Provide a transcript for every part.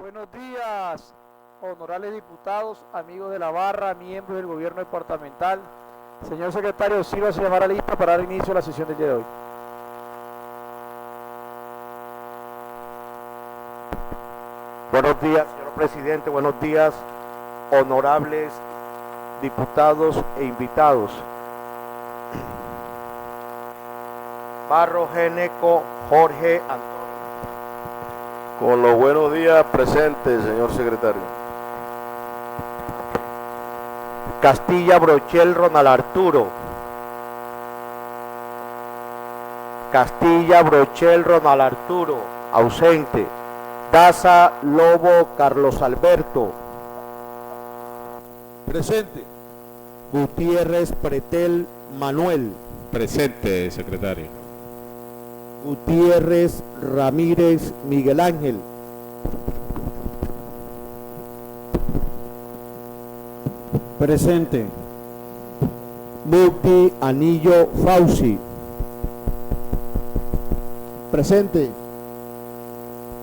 Buenos días, honorables diputados, amigos de la barra, miembros del gobierno departamental. Señor secretario, sírvase a llamar a lista para dar inicio a la sesión del día de hoy. Buenos días, señor presidente, buenos días, honorables diputados e invitados. Barro Géneco Jorge Antonio. Con los buenos días presentes, señor secretario. Castilla Brochel Ronald Arturo. Castilla Brochel Ronald Arturo, ausente. Daza Lobo Carlos Alberto. Presente. Gutiérrez Pretel Manuel. Presente, secretario. Gutiérrez Ramírez Miguel Ángel. Presente. Muti Anillo Fauci. Presente.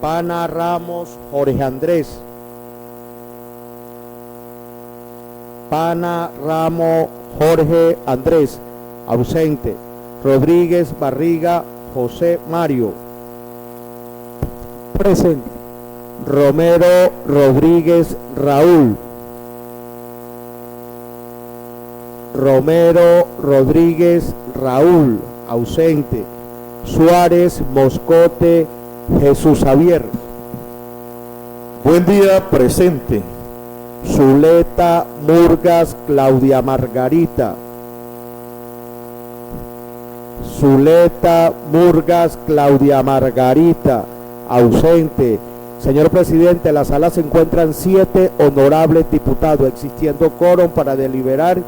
Pana Ramos Jorge Andrés. Pana Ramos Jorge Andrés, ausente. Rodríguez Barriga José Mario. Presente. Romero Rodríguez Raúl. Romero Rodríguez Raúl, ausente. Suárez Moscote Jesús Javier. Buen día, presente. Zuleta Murgas Claudia Margarita. Zuleta Murgas Claudia Margarita, ausente. Señor presidente, en la sala se encuentran 7 honorables diputados, existiendo quórum para deliberar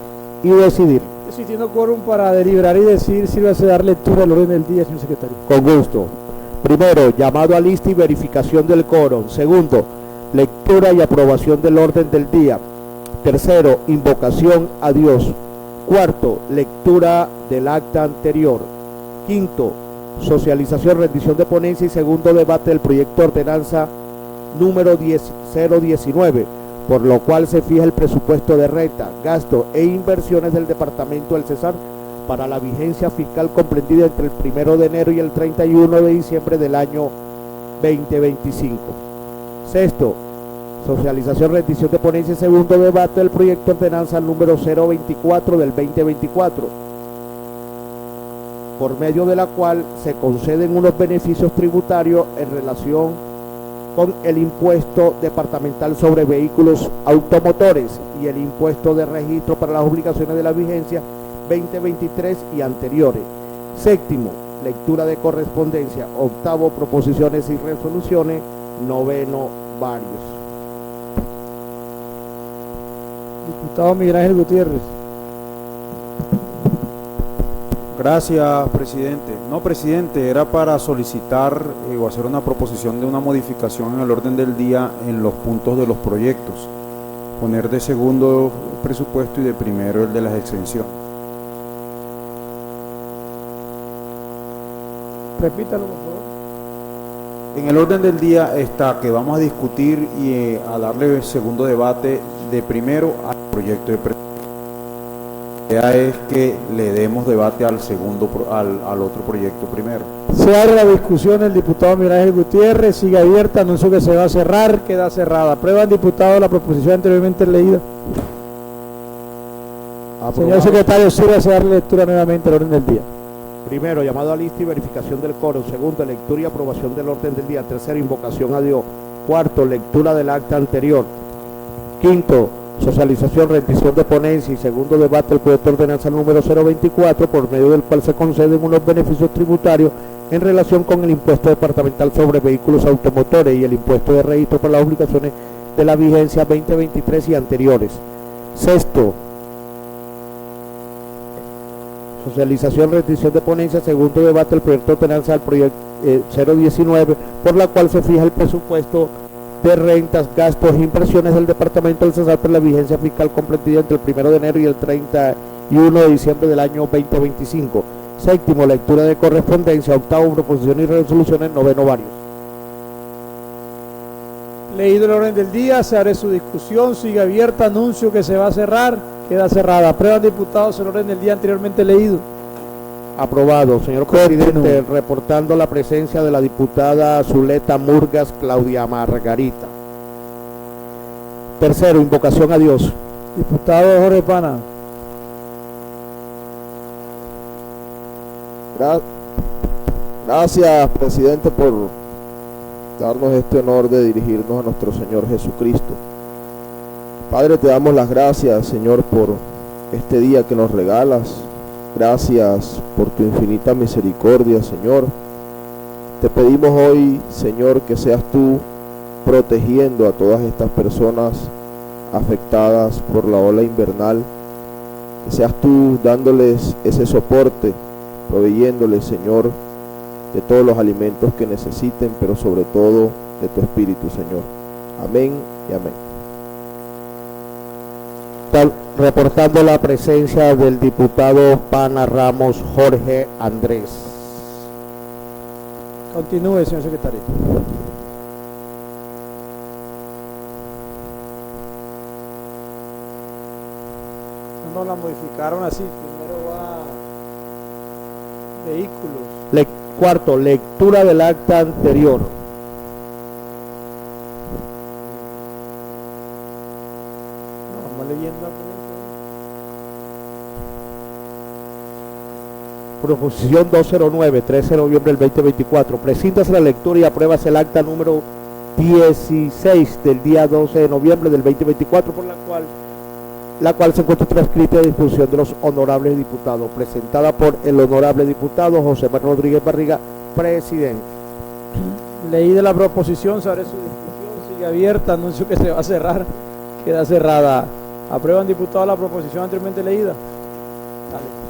y decidir. Existiendo quórum para deliberar y decidir, sírvase a dar lectura al orden del día, señor secretario. Con gusto. Primero, llamado a lista y verificación del quórum. Segundo, lectura y aprobación del orden del día. Tercero, invocación a Dios. Cuarto, lectura del acta anterior. Quinto, socialización, rendición de ponencia y segundo debate del proyecto de ordenanza número 019, por lo cual se fija el presupuesto de renta, gasto e inversiones del Departamento del Cesar para la vigencia fiscal comprendida entre el 1 de enero y el 31 de diciembre del año 2025. Sexto, socialización, rendición de ponencia y segundo debate del proyecto de ordenanza número 024 del 2024, por medio de la cual se conceden unos beneficios tributarios en relación con el impuesto departamental sobre vehículos automotores y el impuesto de registro para las obligaciones de la vigencia 2023 y anteriores. Séptimo, lectura de correspondencia. Octavo, proposiciones y resoluciones. Noveno, varios. Diputado Miguel Ángel Gutiérrez. Gracias, presidente. No, presidente, era para solicitar o hacer una proposición de una modificación en el orden del día en los puntos de los proyectos. Poner de segundo el presupuesto y de primero el de las exenciones. Repítalo, por favor. En el orden del día está que vamos a discutir y a darle segundo debate de primero al proyecto de presupuesto. La idea es que le demos debate al segundo, al otro proyecto primero. Se abre la discusión, el diputado Miguel Ángel Gutiérrez, sigue abierta, anuncio que se va a cerrar, queda cerrada. ¿Aprueban, diputado, la proposición anteriormente leída? Señor secretario, sírvase a darle lectura nuevamente al orden del día. Primero, llamado a lista y verificación del quórum. Segundo, lectura y aprobación del orden del día. Tercero, invocación a Dios. Cuarto, lectura del acta anterior. Quinto, socialización, rendición de ponencia y segundo debate del proyecto de ordenanza número 024, por medio del cual se conceden unos beneficios tributarios en relación con el impuesto departamental sobre vehículos automotores y el impuesto de registro para las obligaciones de la vigencia 2023 y anteriores. Sexto, socialización, rendición de ponencia, segundo debate del proyecto de ordenanza del proyecto 019, por la cual se fija el presupuesto de rentas, gastos e inversiones del Departamento del Cesar por la vigencia fiscal comprendida entre el 1 de enero y el 31 de diciembre del año 2025. Séptimo, lectura de correspondencia. Octavo, proposiciones y resoluciones. Noveno, varios. Leído el orden del día, se abre su discusión, sigue abierta, anuncio que se va a cerrar, queda cerrada. Aprueban diputados el orden del día anteriormente leído. Aprobado. Señor presidente, reportando la presencia de la diputada Zuleta Murgas Claudia Margarita. Tercero, invocación a Dios. Diputado Jorge Pana. Gracias, presidente, por darnos este honor de dirigirnos a nuestro Señor Jesucristo. Padre, te damos las gracias, Señor, por este día que nos regalas. Gracias por tu infinita misericordia, Señor. Te pedimos hoy, Señor, que seas tú protegiendo a todas estas personas afectadas por la ola invernal. Que seas tú dándoles ese soporte, proveyéndoles, Señor, de todos los alimentos que necesiten, pero sobre todo de tu Espíritu, Señor. Amén y amén. Reportando la presencia del diputado Pana Ramos Jorge Andrés. Continúe, señor secretario. No la modificaron así, primero va vehículos. Cuarto, lectura del acta anterior. Vamos leyendo la Proposición 209, 13 de noviembre del 2024. Presíntate la lectura y apruebas el acta número 16 del día 12 de noviembre del 2024, por la cual se encuentra transcrita a disposición de los honorables diputados, presentada por el honorable diputado José Manuel Rodríguez Barriga, presidente. Leída la proposición, se abre su discusión, sigue abierta, anuncio que se va a cerrar, queda cerrada. ¿Aprueban, diputados, la proposición anteriormente leída? Dale.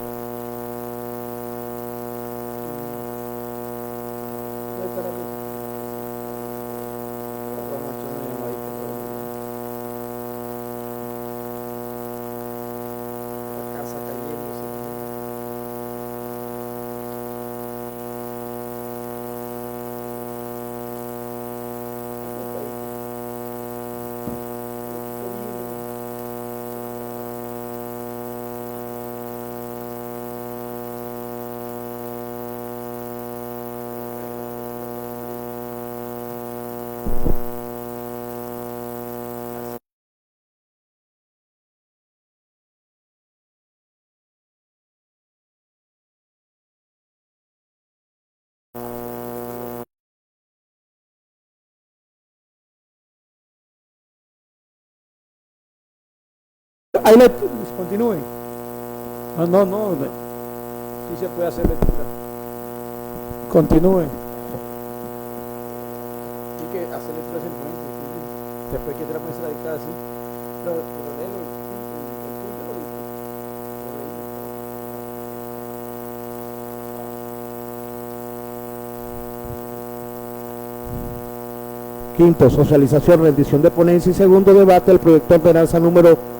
Ahí le continúe. No. Sí se puede hacer lectura. Continúe. Hay que hacer lectura sin puente. Después que te la pones la dictada así. Pero léelo. Quinto, socialización, rendición de ponencia y segundo debate del proyecto de ordenanza número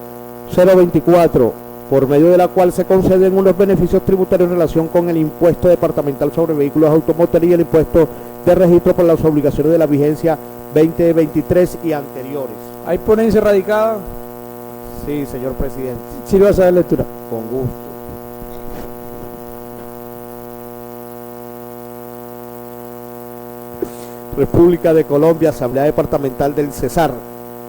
024, por medio de la cual se conceden unos beneficios tributarios en relación con el impuesto departamental sobre vehículos automotores y el impuesto de registro por las obligaciones de la vigencia 2023 y anteriores. ¿Hay ponencia radicada? Sí, señor presidente. Sí, le vas a dar lectura. Con gusto. República de Colombia, Asamblea Departamental del Cesar.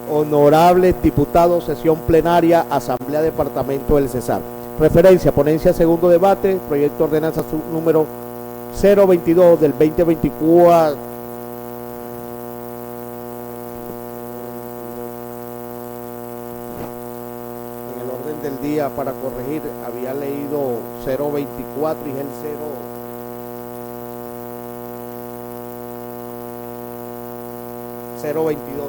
Honorables diputados, sesión plenaria, Asamblea Departamento del Cesar. Referencia, ponencia, segundo debate, proyecto de ordenanza número 022 del 2024. En el orden del día, para corregir, había leído 024 y es el 022.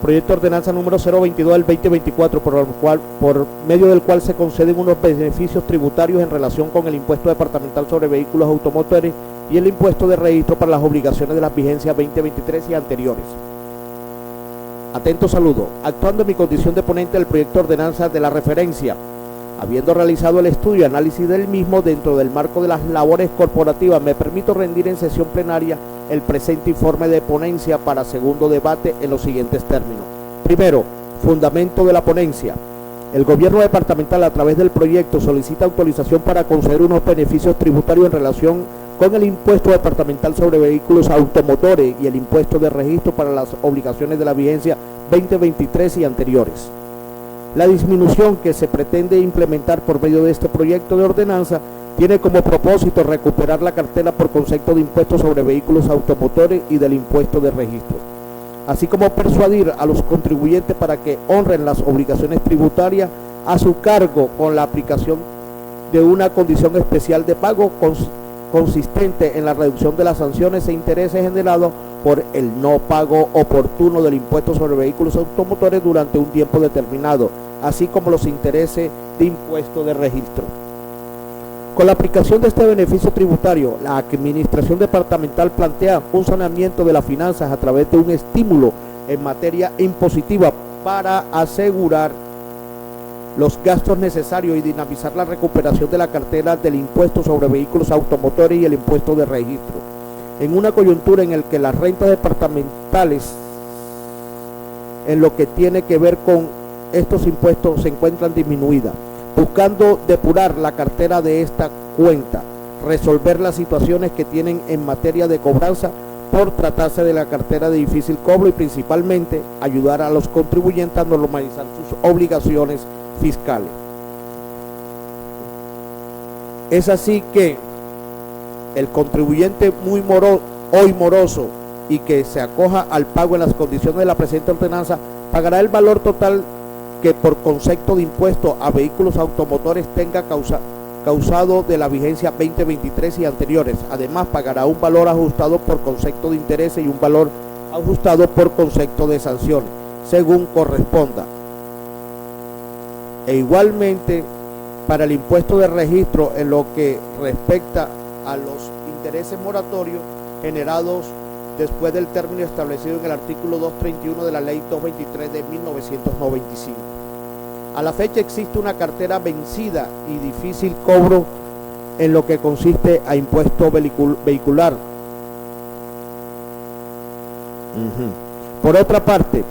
Proyecto de ordenanza número 022 del 2024, por medio del cual se conceden unos beneficios tributarios en relación con el impuesto departamental sobre vehículos automotores y el impuesto de registro para las obligaciones de las vigencias 2023 y anteriores. Atento saludo. Actuando en mi condición de ponente del proyecto de ordenanza de la referencia, Habiendo realizado el estudio y análisis del mismo dentro del marco de las labores corporativas, me permito rendir en sesión plenaria el presente informe de ponencia para segundo debate en los siguientes términos. Primero, fundamento de la ponencia. El gobierno departamental, a través del proyecto, solicita autorización para conceder unos beneficios tributarios en relación con el impuesto departamental sobre vehículos automotores y el impuesto de registro para las obligaciones de la vigencia 2023 y anteriores. La disminución que se pretende implementar por medio de este proyecto de ordenanza tiene como propósito recuperar la cartera por concepto de impuestos sobre vehículos automotores y del impuesto de registro, así como persuadir a los contribuyentes para que honren las obligaciones tributarias a su cargo con la aplicación de una condición especial de pago consistente en la reducción de las sanciones e intereses generados por el no pago oportuno del impuesto sobre vehículos automotores durante un tiempo determinado, así como los intereses de impuesto de registro. Con la aplicación de este beneficio tributario, la Administración Departamental plantea un saneamiento de las finanzas a través de un estímulo en materia impositiva para asegurar los gastos necesarios y dinamizar la recuperación de la cartera del impuesto sobre vehículos automotores y el impuesto de registro, en una coyuntura en la que las rentas departamentales, en lo que tiene que ver con estos impuestos, se encuentran disminuidas, buscando depurar la cartera de esta cuenta, resolver las situaciones que tienen en materia de cobranza por tratarse de la cartera de difícil cobro y principalmente ayudar a los contribuyentes a normalizar sus obligaciones fiscales. Es así que el contribuyente hoy moroso y que se acoja al pago en las condiciones de la presente ordenanza pagará el valor total que por concepto de impuesto a vehículos automotores tenga causado de la vigencia 2023 y anteriores. Además, pagará un valor ajustado por concepto de intereses y un valor ajustado por concepto de sanciones, según corresponda. E igualmente, para el impuesto de registro, en lo que respecta a los intereses moratorios generados después del término establecido en el artículo 231 de la Ley 223 de 1995. A la fecha existe una cartera vencida y difícil cobro en lo que consiste a impuesto vehicular. Por otra parte,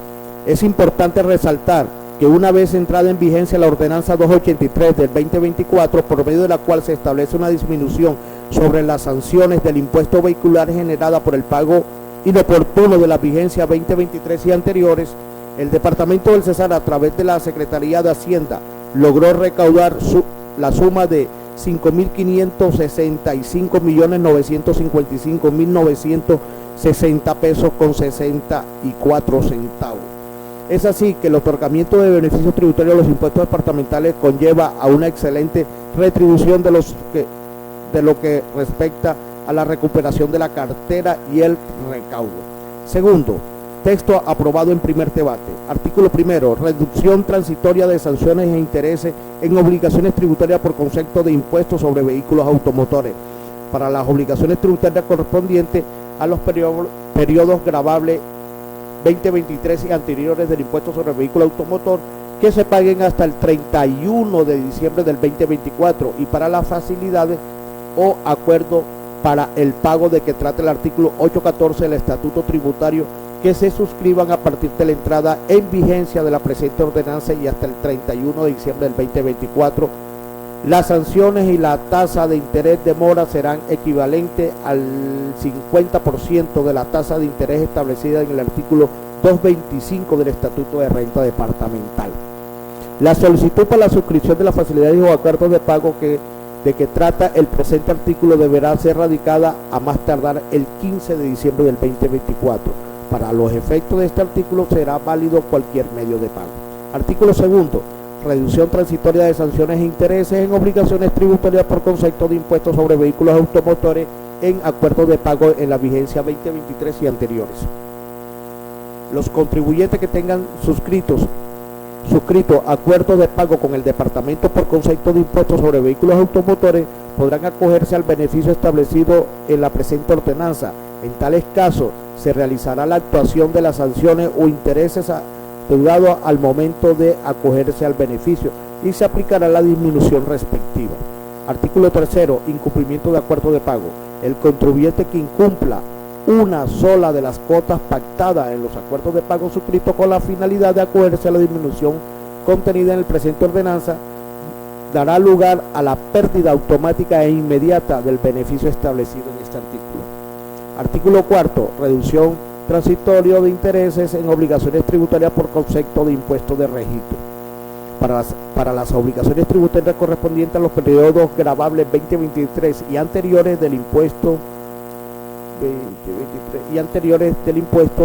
es importante resaltar que una vez entrada en vigencia la ordenanza 283 del 2024, por medio de la cual se establece una disminución sobre las sanciones del impuesto vehicular generada por el pago inoportuno de la vigencia 2023 y anteriores, el Departamento del Cesar, a través de la Secretaría de Hacienda, logró recaudar la suma de 5.565.955.960 pesos con 64 centavos. Es así que el otorgamiento de beneficios tributarios a los impuestos departamentales conlleva a una excelente retribución de lo que respecta a la recuperación de la cartera y el recaudo. Segundo, texto aprobado en primer debate. Artículo primero, reducción transitoria de sanciones e intereses en obligaciones tributarias por concepto de impuestos sobre vehículos automotores para las obligaciones tributarias correspondientes a los periodos gravables 2023 y anteriores del impuesto sobre el vehículo automotor que se paguen hasta el 31 de diciembre del 2024 y para las facilidades o acuerdo para el pago de que trata el artículo 814 del Estatuto Tributario que se suscriban a partir de la entrada en vigencia de la presente ordenanza y hasta el 31 de diciembre del 2024. Las sanciones y la tasa de interés de mora serán equivalentes al 50% de la tasa de interés establecida en el artículo 225 del Estatuto de Renta Departamental. La solicitud para la suscripción de las facilidades o acuerdos de pago de que trata el presente artículo deberá ser radicada a más tardar el 15 de diciembre del 2024. Para los efectos de este artículo será válido cualquier medio de pago. Artículo segundo. Reducción transitoria de sanciones e intereses en obligaciones tributarias por concepto de impuestos sobre vehículos automotores en acuerdos de pago en la vigencia 2023 y anteriores. Los contribuyentes que tengan suscrito acuerdos de pago con el Departamento por concepto de impuestos sobre vehículos automotores podrán acogerse al beneficio establecido en la presente ordenanza. En tales casos, se realizará la actuación de las sanciones o intereses deudados al momento de acogerse al beneficio, y se aplicará la disminución respectiva. Artículo 3º, incumplimiento de acuerdo de pago. El contribuyente que incumpla una sola de las cuotas pactadas en los acuerdos de pago suscritos con la finalidad de acogerse a la disminución contenida en el presente ordenanza dará lugar a la pérdida automática e inmediata del beneficio establecido en este artículo. Artículo 4º, reducción transitoria de intereses en obligaciones tributarias por concepto de impuesto de registro. Para las obligaciones tributarias correspondientes a los periodos gravables 2023 y anteriores del impuesto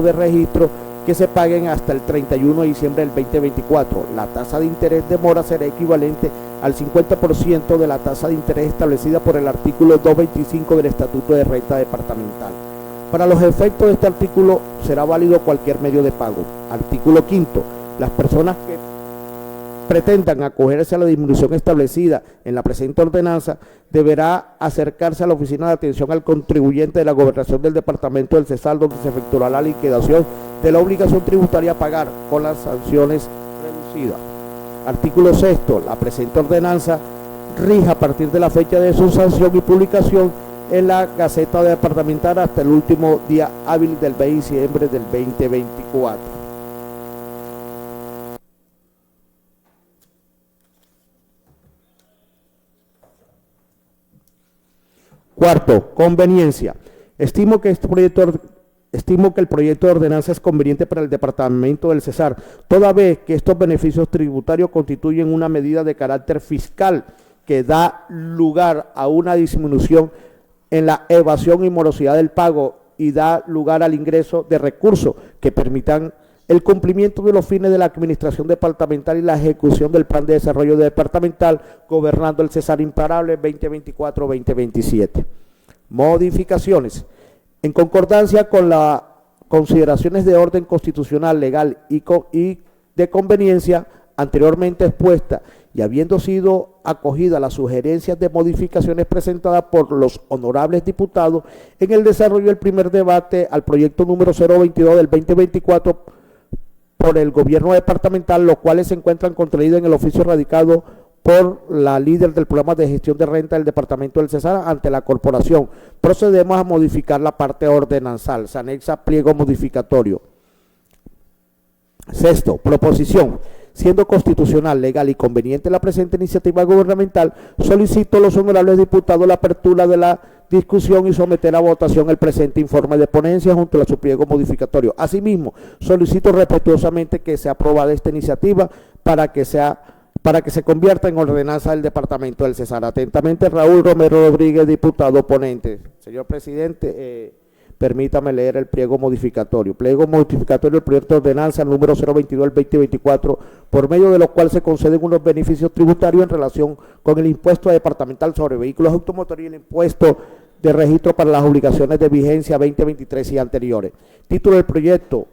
de registro que se paguen hasta el 31 de diciembre del 2024. La tasa de interés de mora será equivalente al 50% de la tasa de interés establecida por el artículo 225 del Estatuto de Renta Departamental. Para los efectos de este artículo será válido cualquier medio de pago. Artículo 5º. Las personas que pretendan acogerse a la disminución establecida en la presente ordenanza deberá acercarse a la Oficina de Atención al Contribuyente de la Gobernación del Departamento del Cesar, donde se efectuará la liquidación de la obligación tributaria a pagar con las sanciones reducidas. Artículo 6º. La presente ordenanza rige a partir de la fecha de su sanción y publicación en la Gaceta Departamental hasta el último día hábil del 20 de diciembre del 2024. Cuarto, conveniencia. Estimo que el proyecto de ordenanza es conveniente para el Departamento del Cesar, toda vez que estos beneficios tributarios constituyen una medida de carácter fiscal que da lugar a una disminución en la evasión y morosidad del pago y da lugar al ingreso de recursos que permitan el cumplimiento de los fines de la administración departamental y la ejecución del plan de desarrollo departamental gobernando el Cesar imparable 2024-2027. Modificaciones. En concordancia con las consideraciones de orden constitucional, legal y de conveniencia anteriormente expuesta y habiendo sido acogida las sugerencias de modificaciones presentadas por los honorables diputados en el desarrollo del primer debate al proyecto número 022 del 2024 por el gobierno departamental, los cuales se encuentran contenidos en el oficio radicado por la líder del programa de gestión de renta del Departamento del Cesar ante la corporación. Procedemos a modificar la parte ordenanzal. Se anexa pliego modificatorio. Sexto, proposición. Siendo constitucional, legal y conveniente la presente iniciativa gubernamental, solicito a los honorables diputados la apertura de la discusión y someter a votación el presente informe de ponencia junto a su pliego modificatorio. Asimismo, solicito respetuosamente que sea aprobada esta iniciativa para que se convierta en ordenanza del Departamento del Cesar. Atentamente, Raúl Romero Rodríguez, diputado ponente. Señor presidente, permítame leer el pliego modificatorio. Pliego modificatorio del proyecto de ordenanza número 022 del 2024, por medio de lo cual se conceden unos beneficios tributarios en relación con el impuesto departamental sobre vehículos automotores y el impuesto de registro para las obligaciones de vigencia 2023 y anteriores. Título del proyecto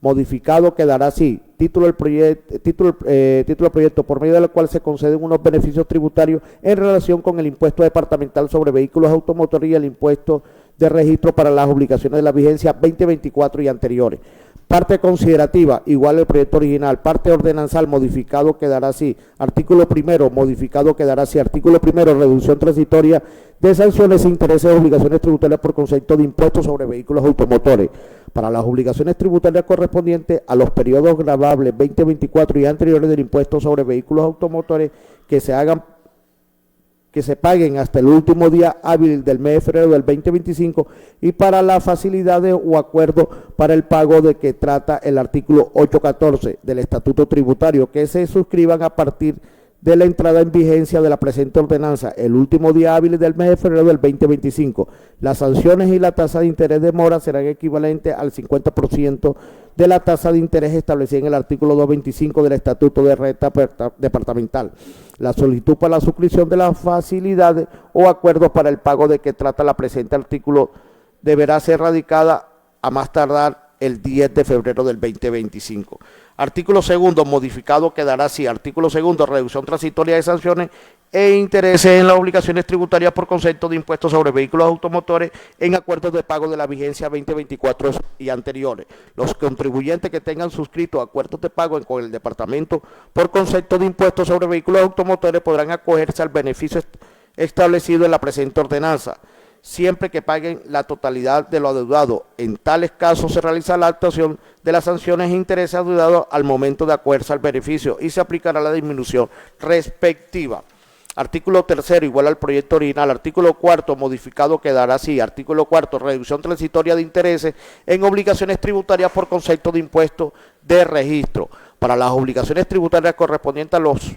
modificado quedará así. Título del proyecto por medio del cual se conceden unos beneficios tributarios en relación con el impuesto departamental sobre vehículos automotores y el impuesto de registro para las obligaciones de la vigencia 2024 y anteriores. Parte considerativa, igual al proyecto original. Parte ordenanzal, modificado quedará así. Artículo primero, modificado quedará así. Artículo primero, reducción transitoria de sanciones, intereses y obligaciones tributarias por concepto de impuestos sobre vehículos automotores. Para las obligaciones tributarias correspondientes a los periodos gravables 2024 y anteriores del impuesto sobre vehículos automotores que se paguen hasta el último día hábil del mes de febrero del 2025 y para las facilidades o acuerdos para el pago de que trata el artículo 814 del Estatuto Tributario que se suscriban a partir de la entrada en vigencia de la presente ordenanza el último día hábil del mes de febrero del 2025. Las sanciones y la tasa de interés de mora serán equivalentes al 50% de la tasa de interés establecida en el artículo 225 del Estatuto de Renta Departamental. La solicitud para la suscripción de las facilidades o acuerdos para el pago de que trata la presente artículo deberá ser radicada a más tardar el 10 de febrero del 2025. Artículo segundo, modificado quedará así. Artículo segundo, reducción transitoria de sanciones e intereses en las obligaciones tributarias por concepto de impuestos sobre vehículos automotores en acuerdos de pago de la vigencia 2024 y anteriores. Los contribuyentes que tengan suscrito acuerdos de pago con el Departamento por concepto de impuestos sobre vehículos automotores podrán acogerse al beneficio establecido en la presente ordenanza, siempre que paguen la totalidad de lo adeudado. En tales casos se realiza la actuación de las sanciones e intereses adeudados al momento de acogerse al beneficio y se aplicará la disminución respectiva. Artículo tercero, igual al proyecto original. Artículo cuarto, modificado quedará así. Artículo cuarto, reducción transitoria de intereses en obligaciones tributarias por concepto de impuesto de registro. Para las obligaciones tributarias correspondientes a los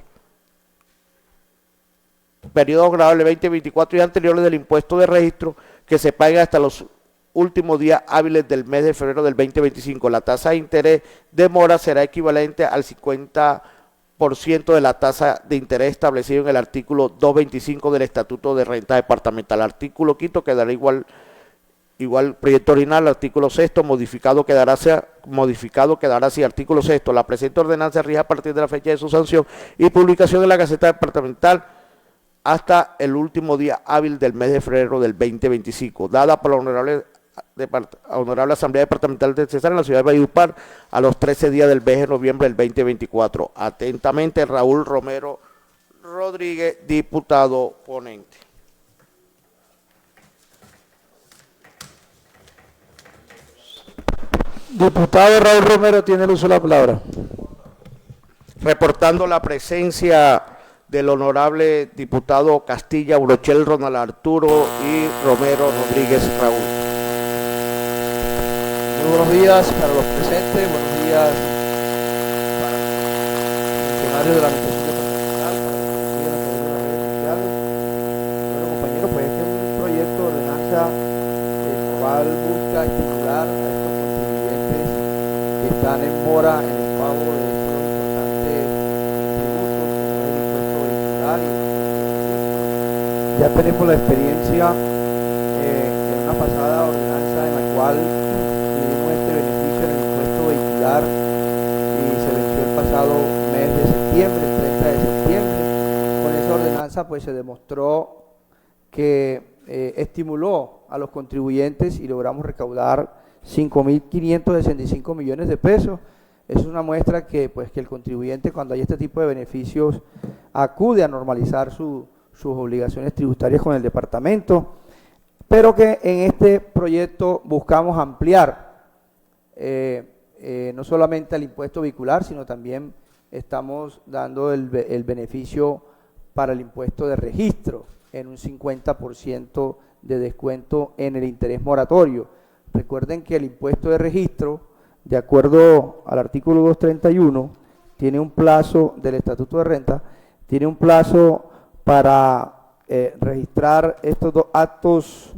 periodos grabables 2024 y anteriores del impuesto de registro que se paga hasta los últimos días hábiles del mes de febrero del 2025. La tasa de interés de mora será equivalente al 50% de la tasa de interés establecido en el artículo 225 del Estatuto de Renta Departamental. Artículo quinto quedará igual proyecto original. Artículo sexto, modificado quedará así. Artículo sexto, la presente ordenanza rige a partir de la fecha de su sanción y publicación en la Gaceta Departamental hasta el último día hábil del mes de febrero del 2025, dada por la Honorable Asamblea Departamental de Cesar en la ciudad de Valledupar a los 13 días del mes de noviembre del 2024. Atentamente, Raúl Romero Rodríguez, diputado ponente. Diputado Raúl Romero tiene el uso de la palabra. Reportando la presencia del honorable diputado Castilla, Brochel, Ronald Arturo y Romero Rodríguez Raúl. Muy buenos días para los presentes, buenos días para los funcionarios de la Administración Departamental, para los que siguen a través de las redes sociales. Bueno, compañeros, pues este es un proyecto de ordenanza el cual busca estimular a estos contribuyentes que están en mora en el pago de estos importantes tributos, como es el impuesto vehicular y el impuesto. Ya tenemos la experiencia en una pasada ordenanza en la cual este beneficio en el impuesto vehicular y se venció el pasado mes de septiembre, el 30 de septiembre. Con esa ordenanza pues se demostró que estimuló a los contribuyentes y logramos recaudar 5.565 millones de pesos. Es una muestra que el contribuyente, cuando hay este tipo de beneficios, acude a normalizar sus obligaciones tributarias con el departamento, pero que en este proyecto buscamos ampliar no solamente al impuesto vehicular, sino también estamos dando el beneficio para el impuesto de registro en un 50% de descuento en el interés moratorio. Recuerden que el impuesto de registro, de acuerdo al artículo 231, tiene un plazo del Estatuto de Renta, tiene un plazo para registrar estos dos actos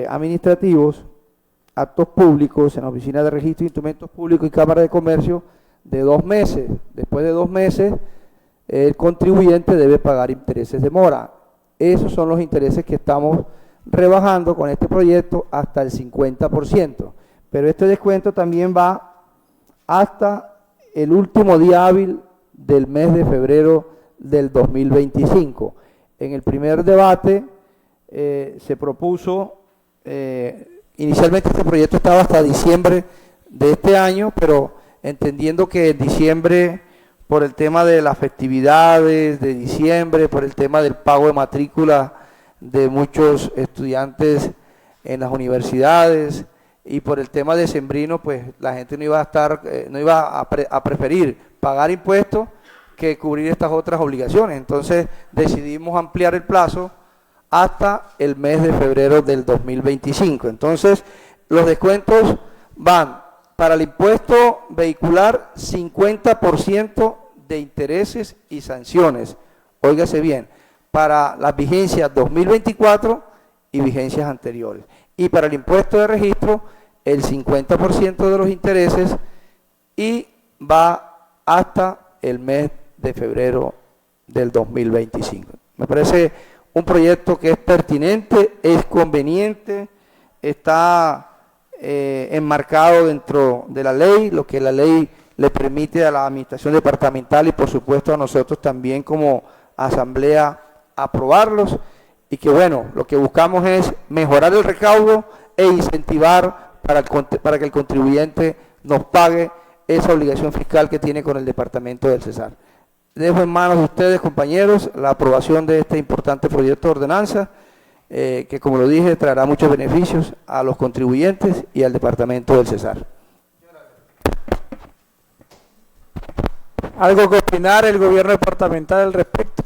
administrativos, actos públicos en la Oficina de Registro de Instrumentos Públicos y Cámara de Comercio de 2 meses. Después de 2 meses, el contribuyente debe pagar intereses de mora. Esos son los intereses que estamos rebajando con este proyecto hasta el 50%. Pero este descuento también va hasta el último día hábil del mes de febrero del 2025. En el primer debate se propuso, inicialmente este proyecto estaba hasta diciembre de este año, pero entendiendo que en diciembre, por el tema de las festividades de diciembre, por el tema del pago de matrícula de muchos estudiantes en las universidades y por el tema decembrino, pues la gente no iba a preferir pagar impuestos que cubrir estas otras obligaciones. Entonces decidimos ampliar el plazo hasta el mes de febrero del 2025. Entonces los descuentos van para el impuesto vehicular 50% de intereses y sanciones. Óigase bien, para las vigencias 2024 y vigencias anteriores. Y para el impuesto de registro, el 50% de los intereses y va hasta el mes de febrero del 2025. Me parece un proyecto que es pertinente, es conveniente, está enmarcado dentro de la ley, lo que la ley le permite a la administración departamental y por supuesto a nosotros también como asamblea aprobarlos, y que bueno, lo que buscamos es mejorar el recaudo e incentivar para que el contribuyente nos pague esa obligación fiscal que tiene con el departamento del Cesar. Dejo en manos de ustedes, compañeros, la aprobación de este importante proyecto de ordenanza, que como lo dije, traerá muchos beneficios a los contribuyentes y al departamento del Cesar. ¿Algo que opinar el gobierno departamental al respecto?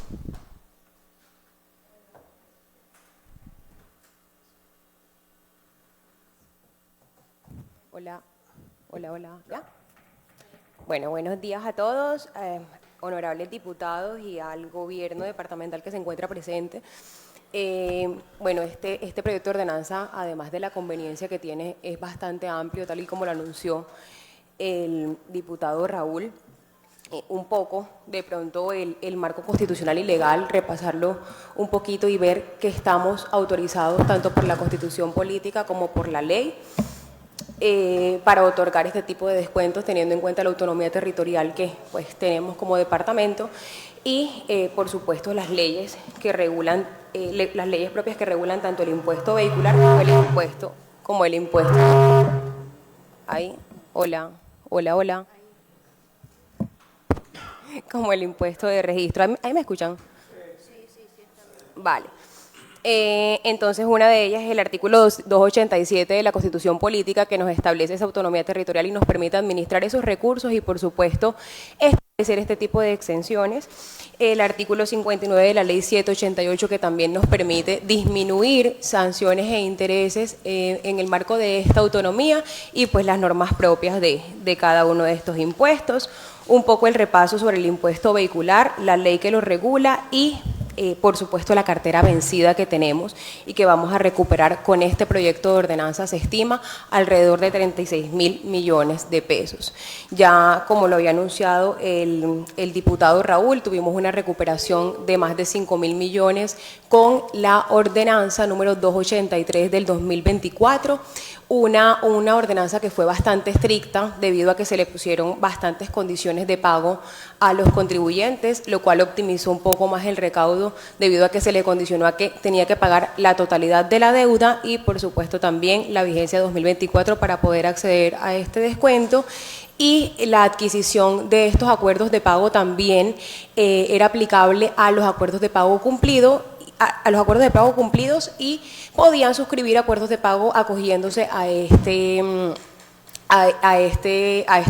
Hola, ¿ya? Bueno, buenos días a todos, honorables diputados y al gobierno departamental que se encuentra presente. Bueno, este proyecto de ordenanza, además de la conveniencia que tiene, es bastante amplio, tal y como lo anunció el diputado Raúl. Un poco, de pronto, el marco constitucional y legal, repasarlo un poquito y ver que estamos autorizados tanto por la Constitución política como por la ley para otorgar este tipo de descuentos, teniendo en cuenta la autonomía territorial que pues tenemos como departamento y, por supuesto, las leyes que regulan, las leyes propias que regulan tanto el impuesto vehicular como el impuesto. Ahí, hola. Como el impuesto de registro. ¿Ahí me escuchan? Sí. Vale. Entonces, una de ellas es el artículo 287 de la Constitución Política, que nos establece esa autonomía territorial y nos permite administrar esos recursos y, por supuesto, establecer este tipo de exenciones. El artículo 59 de la Ley 788, que también nos permite disminuir sanciones e intereses en el marco de esta autonomía y, pues, las normas propias de cada uno de estos impuestos. Un poco el repaso sobre el impuesto vehicular, la ley que lo regula y, por supuesto, la cartera vencida que tenemos y que vamos a recuperar con este proyecto de ordenanza. Se estima alrededor de 36.000 millones de pesos. Ya, como lo había anunciado el diputado Raúl, tuvimos una recuperación de más de 5.000 millones con la ordenanza número 283 del 2024, una ordenanza que fue bastante estricta debido a que se le pusieron bastantes condiciones de pago a los contribuyentes, lo cual optimizó un poco más el recaudo debido a que se le condicionó a que tenía que pagar la totalidad de la deuda y, por supuesto, también la vigencia 2024 para poder acceder a este descuento. Y la adquisición de estos acuerdos de pago también era aplicable a los acuerdos de pago cumplidos y podían suscribir acuerdos de pago acogiéndose a esta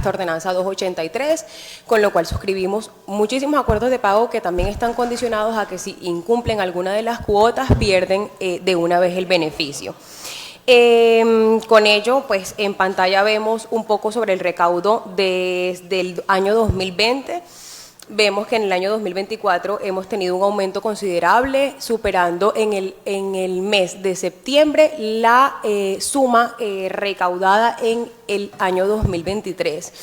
ordenanza 283, con lo cual suscribimos muchísimos acuerdos de pago que también están condicionados a que si incumplen alguna de las cuotas pierden de una vez el beneficio. Con ello, pues en pantalla vemos un poco sobre el recaudo desde el año 2020. Vemos que en el año 2024 hemos tenido un aumento considerable, superando en el mes de septiembre la suma recaudada en el año 2023.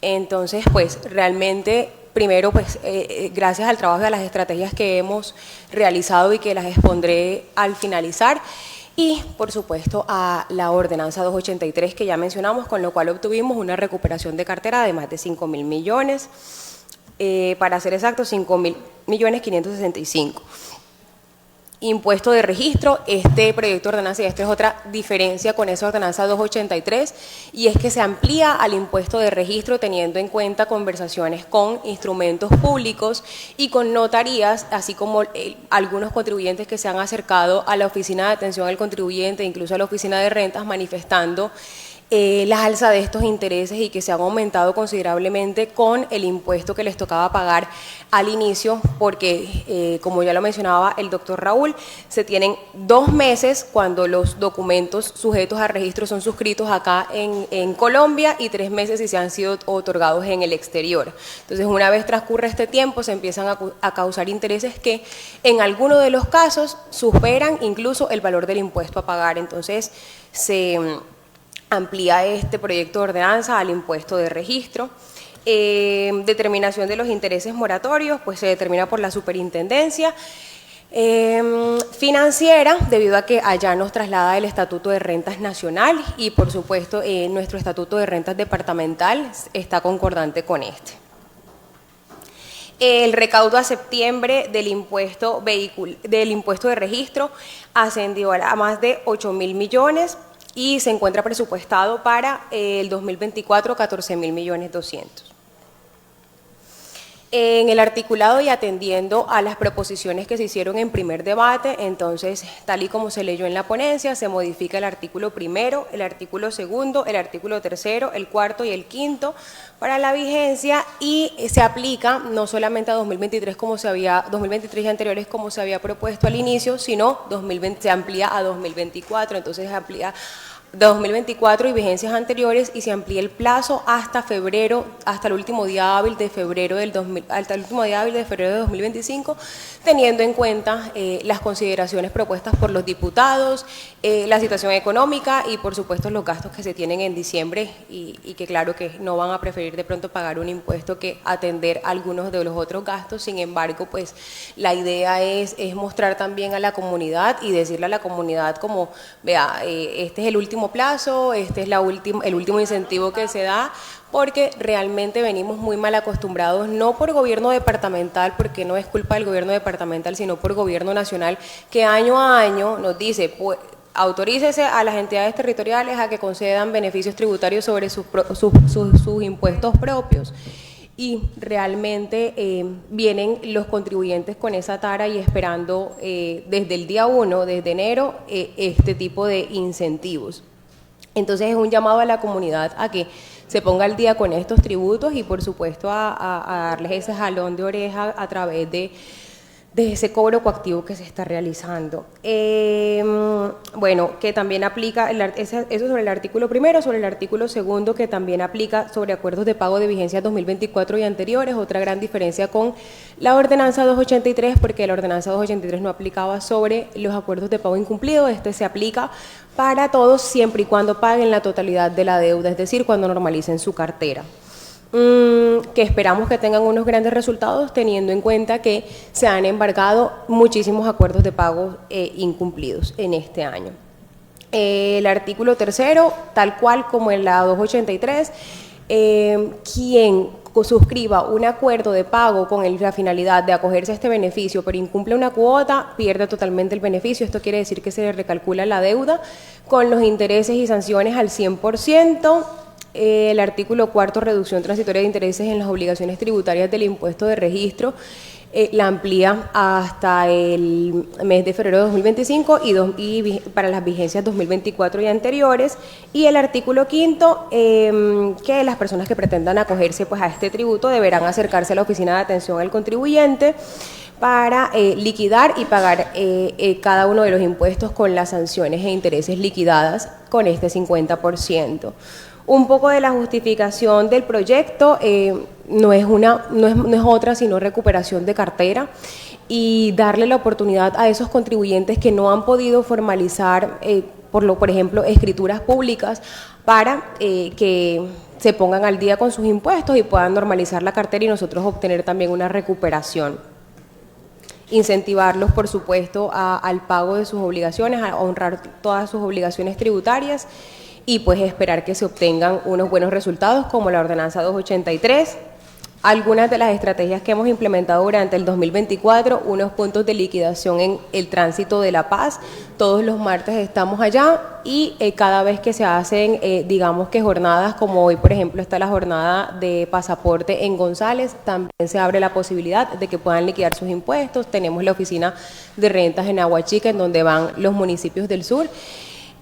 Entonces, pues realmente, primero, pues gracias al trabajo de las estrategias que hemos realizado y que las expondré al finalizar, y, por supuesto, a la ordenanza 283 que ya mencionamos, con lo cual obtuvimos una recuperación de cartera de más de 5.000 millones. Para ser exactos, 5.565.000. Impuesto de registro, este proyecto de ordenanza, y esta es otra diferencia con esa ordenanza 283, y es que se amplía al impuesto de registro teniendo en cuenta conversaciones con instrumentos públicos y con notarías, así como algunos contribuyentes que se han acercado a la Oficina de Atención al Contribuyente, incluso a la Oficina de Rentas, manifestando las alzas de estos intereses y que se han aumentado considerablemente con el impuesto que les tocaba pagar al inicio, porque como ya lo mencionaba el doctor Raúl, se tienen 2 meses cuando los documentos sujetos a registro son suscritos acá en Colombia y 3 meses si se han sido otorgados en el exterior. Entonces, una vez transcurre este tiempo, se empiezan a causar intereses que en algunos de los casos superan incluso el valor del impuesto a pagar. Entonces, se amplía este proyecto de ordenanza al impuesto de registro. Determinación de los intereses moratorios, pues se determina por la superintendencia. Financiera, debido a que allá nos traslada el Estatuto de Rentas Nacional y por supuesto nuestro Estatuto de Rentas Departamental está concordante con este. El recaudo a septiembre del impuesto de registro ascendió a más de 8.000 millones y se encuentra presupuestado para el 2024 14.200.000. En el articulado y atendiendo a las proposiciones que se hicieron en primer debate, entonces, tal y como se leyó en la ponencia, se modifica el artículo primero, el artículo segundo, el artículo tercero, el cuarto y el quinto para la vigencia y se aplica no solamente a 2023 2023 y anteriores como se había propuesto al inicio, sino se amplía a 2024, entonces se amplía 2024 y vigencias anteriores y se amplía el plazo hasta febrero, hasta el último día hábil de febrero de 2025, teniendo en cuenta las consideraciones propuestas por los diputados, la situación económica y por supuesto los gastos que se tienen en diciembre y que claro que no van a preferir de pronto pagar un impuesto que atender algunos de los otros gastos. Sin embargo, pues la idea es mostrar también a la comunidad y decirle a la comunidad como, vea, este es el último plazo, este es el último incentivo que se da, porque realmente venimos muy mal acostumbrados, no por gobierno departamental, porque no es culpa del gobierno departamental, sino por gobierno nacional, que año a año nos dice, pues, autorícese a las entidades territoriales a que concedan beneficios tributarios sobre sus impuestos propios. Y realmente vienen los contribuyentes con esa tara y esperando desde el día 1, desde enero, este tipo de incentivos. Entonces es un llamado a la comunidad a que se ponga al día con estos tributos y por supuesto a darles ese jalón de oreja a través de ese cobro coactivo que se está realizando. Bueno, que también aplica, eso sobre el artículo primero, sobre el artículo segundo, que también aplica sobre acuerdos de pago de vigencia 2024 y anteriores, otra gran diferencia con la ordenanza 283, porque la ordenanza 283 no aplicaba sobre los acuerdos de pago incumplidos, este se aplica para todos siempre y cuando paguen la totalidad de la deuda, es decir, cuando normalicen su cartera. Que esperamos que tengan unos grandes resultados teniendo en cuenta que se han embargado muchísimos acuerdos de pago incumplidos en este año. El artículo tercero, tal cual como en la 283, quien suscriba un acuerdo de pago con la finalidad de acogerse a este beneficio pero incumple una cuota, pierde totalmente el beneficio. Esto quiere decir que se le recalcula la deuda con los intereses y sanciones al 100%. El artículo cuarto, reducción transitoria de intereses en las obligaciones tributarias del impuesto de registro, la amplía hasta el mes de febrero de 2025 y para las vigencias 2024 y anteriores. Y el artículo quinto, que las personas que pretendan acogerse pues, a este tributo deberán acercarse a la Oficina de Atención al Contribuyente para liquidar y pagar cada uno de los impuestos con las sanciones e intereses liquidadas con este 50%. Un poco de la justificación del proyecto no es otra sino recuperación de cartera y darle la oportunidad a esos contribuyentes que no han podido formalizar, por ejemplo, escrituras públicas para que se pongan al día con sus impuestos y puedan normalizar la cartera y nosotros obtener también una recuperación. Incentivarlos, por supuesto, al pago de sus obligaciones, a honrar todas sus obligaciones tributarias y pues esperar que se obtengan unos buenos resultados como la ordenanza 283. Algunas de las estrategias que hemos implementado durante el 2024, unos puntos de liquidación en el tránsito de La Paz. Todos los martes estamos allá y cada vez que se hacen, digamos que jornadas, como hoy por ejemplo está la jornada de pasaporte en González, también se abre la posibilidad de que puedan liquidar sus impuestos. Tenemos la oficina de rentas en Aguachica, en donde van los municipios del sur.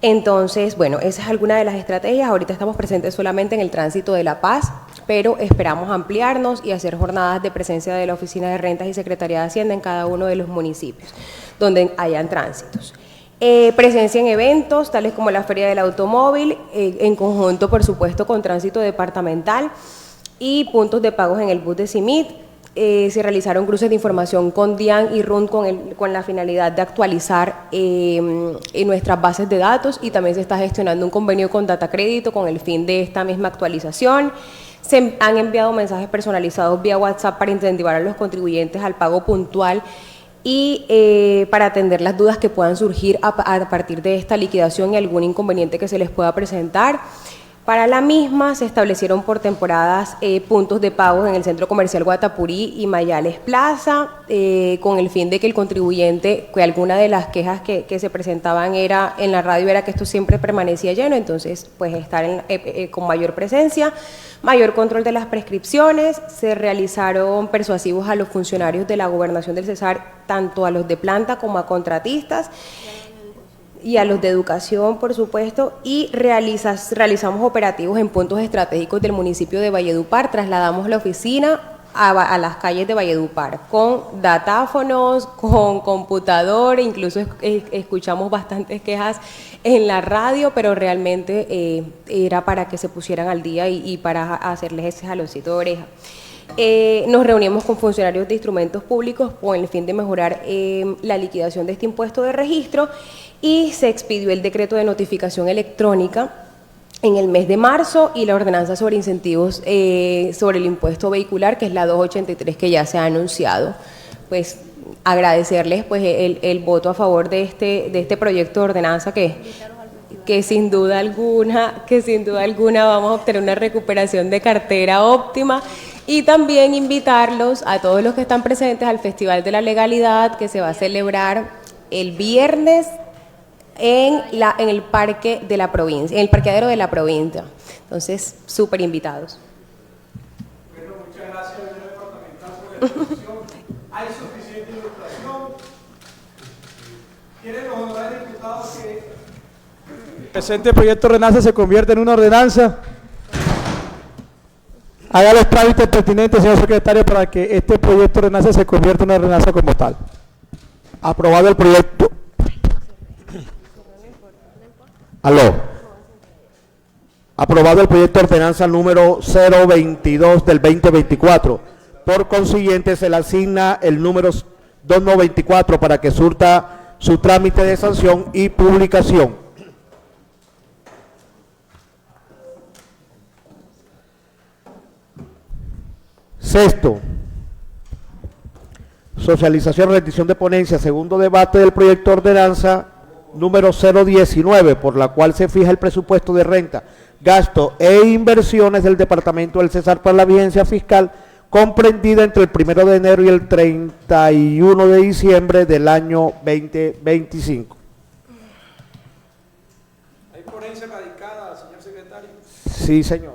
Entonces, bueno, esa es alguna de las estrategias. Ahorita estamos presentes solamente en el tránsito de La Paz, pero esperamos ampliarnos y hacer jornadas de presencia de la Oficina de Rentas y Secretaría de Hacienda en cada uno de los municipios donde hayan tránsitos. Presencia en eventos, tales como la Feria del Automóvil, en conjunto, por supuesto, con tránsito departamental y puntos de pagos en el bus de CIMIT. Se realizaron cruces de información con DIAN y RUN con la finalidad de actualizar nuestras bases de datos y también se está gestionando un convenio con Data Crédito con el fin de esta misma actualización. Se han enviado mensajes personalizados vía WhatsApp para incentivar a los contribuyentes al pago puntual y para atender las dudas que puedan surgir a partir de esta liquidación y algún inconveniente que se les pueda presentar. Para la misma se establecieron por temporadas puntos de pago en el Centro Comercial Guatapurí y Mayales Plaza, con el fin de que el contribuyente, que alguna de las quejas que se presentaban en la radio era que esto siempre permanecía lleno, entonces pues estar con mayor presencia, mayor control de las prescripciones. Se realizaron persuasivos a los funcionarios de la Gobernación del Cesar, tanto a los de planta como a contratistas, y a los de educación, por supuesto, y realizamos operativos en puntos estratégicos del municipio de Valledupar. Trasladamos la oficina a las calles de Valledupar con datáfonos, con computador, incluso escuchamos bastantes quejas en la radio, pero realmente era para que se pusieran al día y para hacerles ese jaloncito de oreja. Nos reunimos con funcionarios de instrumentos públicos con el fin de mejorar la liquidación de este impuesto de registro, y se expidió el decreto de notificación electrónica en el mes de marzo y la ordenanza sobre incentivos sobre el impuesto vehicular, que es la 283 que ya se ha anunciado. Pues agradecerles pues el voto a favor de este proyecto de ordenanza que sin duda alguna vamos a obtener una recuperación de cartera óptima. Y también invitarlos a todos los que están presentes al Festival de la Legalidad, que se va a celebrar el viernes en el parque de la provincia, en el parqueadero de la provincia. Entonces, súper invitados. Bueno, muchas gracias, señor departamental, por la exposición. Hay suficiente ilustración. ¿Quieren los honorables diputados que el presente proyecto de ordenanza se convierta en una ordenanza? Haga los trámites pertinentes, señor secretario, para que este proyecto de ordenanza se convierta en una ordenanza como tal. Aprobado el proyecto. Aló. Aprobado el proyecto de ordenanza número 022 del 2024. Por consiguiente, se le asigna el número 294 para que surta su trámite de sanción y publicación. Sexto, socialización, rendición de ponencia, segundo debate del proyecto de ordenanza número 019, por la cual se fija el presupuesto de renta, gasto e inversiones del Departamento del Cesar para la vigencia fiscal comprendida entre el 1 de enero y el 31 de diciembre del año 2025. ¿Hay ponencia radicada, señor secretario? Sí, señor.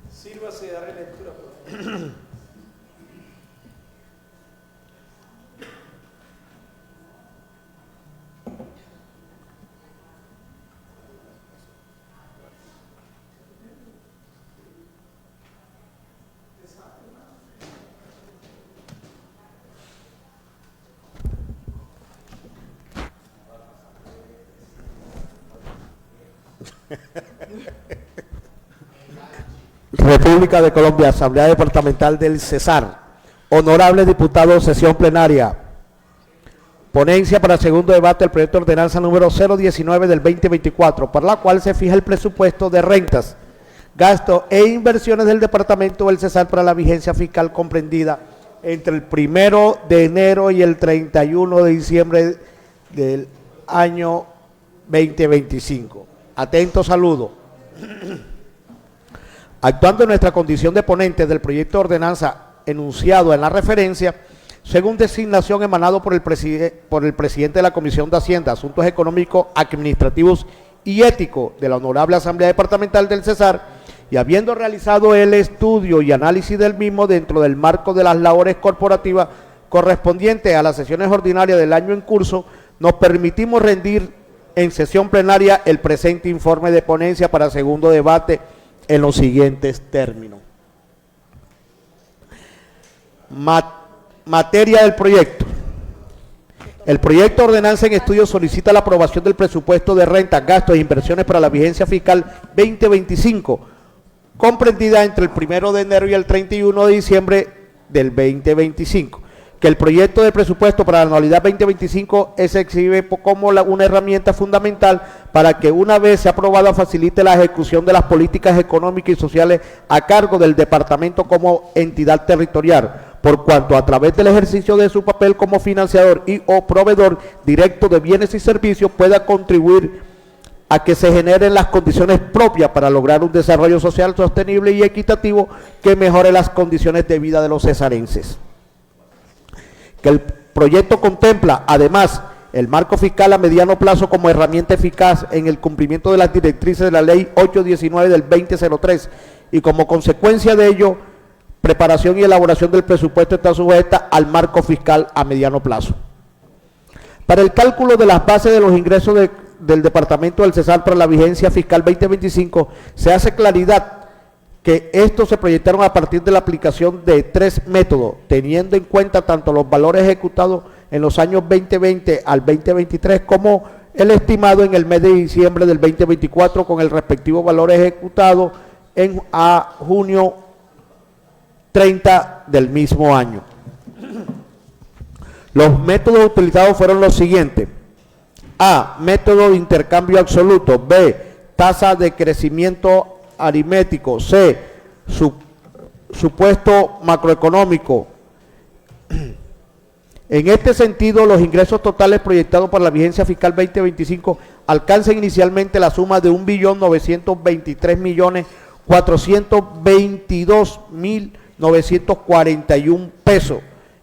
Sírvase de darle lectura, por favor. República de Colombia, Asamblea Departamental del Cesar. Honorables diputados, sesión plenaria. Ponencia para segundo debate del proyecto de ordenanza número 019 del 2024, por la cual se fija el presupuesto de rentas, gastos e inversiones del Departamento del Cesar para la vigencia fiscal comprendida entre el 1 de enero y el 31 de diciembre del año 2025. Atento saludo. Actuando en nuestra condición de ponente del proyecto de ordenanza enunciado en la referencia, según designación emanado por el presidente de la Comisión de Hacienda, Asuntos Económicos, Administrativos y Éticos de la Honorable Asamblea Departamental del Cesar, y habiendo realizado el estudio y análisis del mismo dentro del marco de las labores corporativas correspondientes a las sesiones ordinarias del año en curso, nos permitimos rendir en sesión plenaria el presente informe de ponencia para segundo debate en los siguientes términos. Materia del proyecto. El proyecto de ordenanza en estudio solicita la aprobación del presupuesto de rentas, gastos e inversiones para la vigencia fiscal 2025, comprendida entre el 1 de enero y el 31 de diciembre del 2025. Que el proyecto de presupuesto para la anualidad 2025 se exhibe como una herramienta fundamental para que, una vez sea aprobada, facilite la ejecución de las políticas económicas y sociales a cargo del departamento como entidad territorial, por cuanto a través del ejercicio de su papel como financiador y o proveedor directo de bienes y servicios pueda contribuir a que se generen las condiciones propias para lograr un desarrollo social sostenible y equitativo que mejore las condiciones de vida de los cesarenses. Que el proyecto contempla, además, el marco fiscal a mediano plazo como herramienta eficaz en el cumplimiento de las directrices de la Ley 819 del 2003 y como consecuencia de ello, preparación y elaboración del presupuesto está sujeta al marco fiscal a mediano plazo. Para el cálculo de las bases de los ingresos del Departamento del Cesar para la vigencia fiscal 2025, se hace claridad que estos se proyectaron a partir de la aplicación de 3 métodos, teniendo en cuenta tanto los valores ejecutados en los años 2020 al 2023 como el estimado en el mes de diciembre del 2024 con el respectivo valor ejecutado a junio 30 del mismo año. Los métodos utilizados fueron los siguientes: A, método de intercambio absoluto; B, tasa de crecimiento aritmético; C, supuesto macroeconómico. En este sentido, los ingresos totales proyectados para la vigencia fiscal 2025 alcanzan inicialmente la suma de 1.923.422.941 pesos,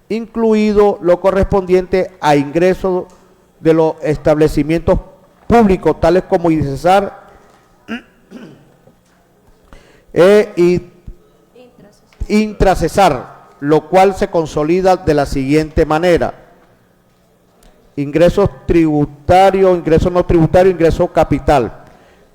incluido lo correspondiente a ingresos de los establecimientos públicos, tales como IDESAR y Intracesar, lo cual se consolida de la siguiente manera: ingresos tributarios, ingresos no tributarios, ingreso capital.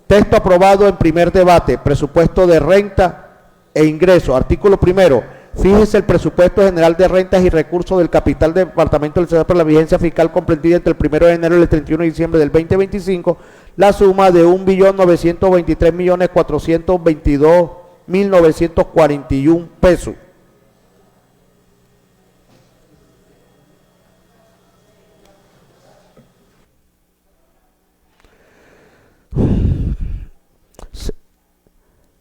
Texto aprobado en primer debate: presupuesto de renta e ingreso. Artículo primero: fíjese el presupuesto general de rentas y recursos del capital del Departamento del Cesar para la vigencia fiscal comprendida entre el 1 de enero y el 31 de diciembre del 2025, la suma de 1.923.422.941 pesos.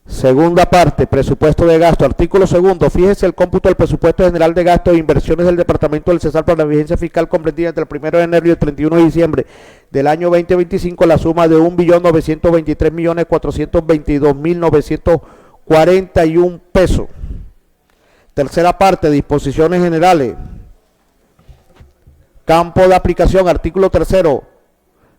Segunda parte, presupuesto de gasto. Artículo segundo, fíjese el cómputo del presupuesto general de gasto e inversiones del Departamento del Cesar para la vigencia fiscal comprendida entre el 1 de enero y el 31 de diciembre del año 2025, la suma de 1.923.422.941 pesos. Tercera parte, disposiciones generales. Campo de aplicación, artículo tercero.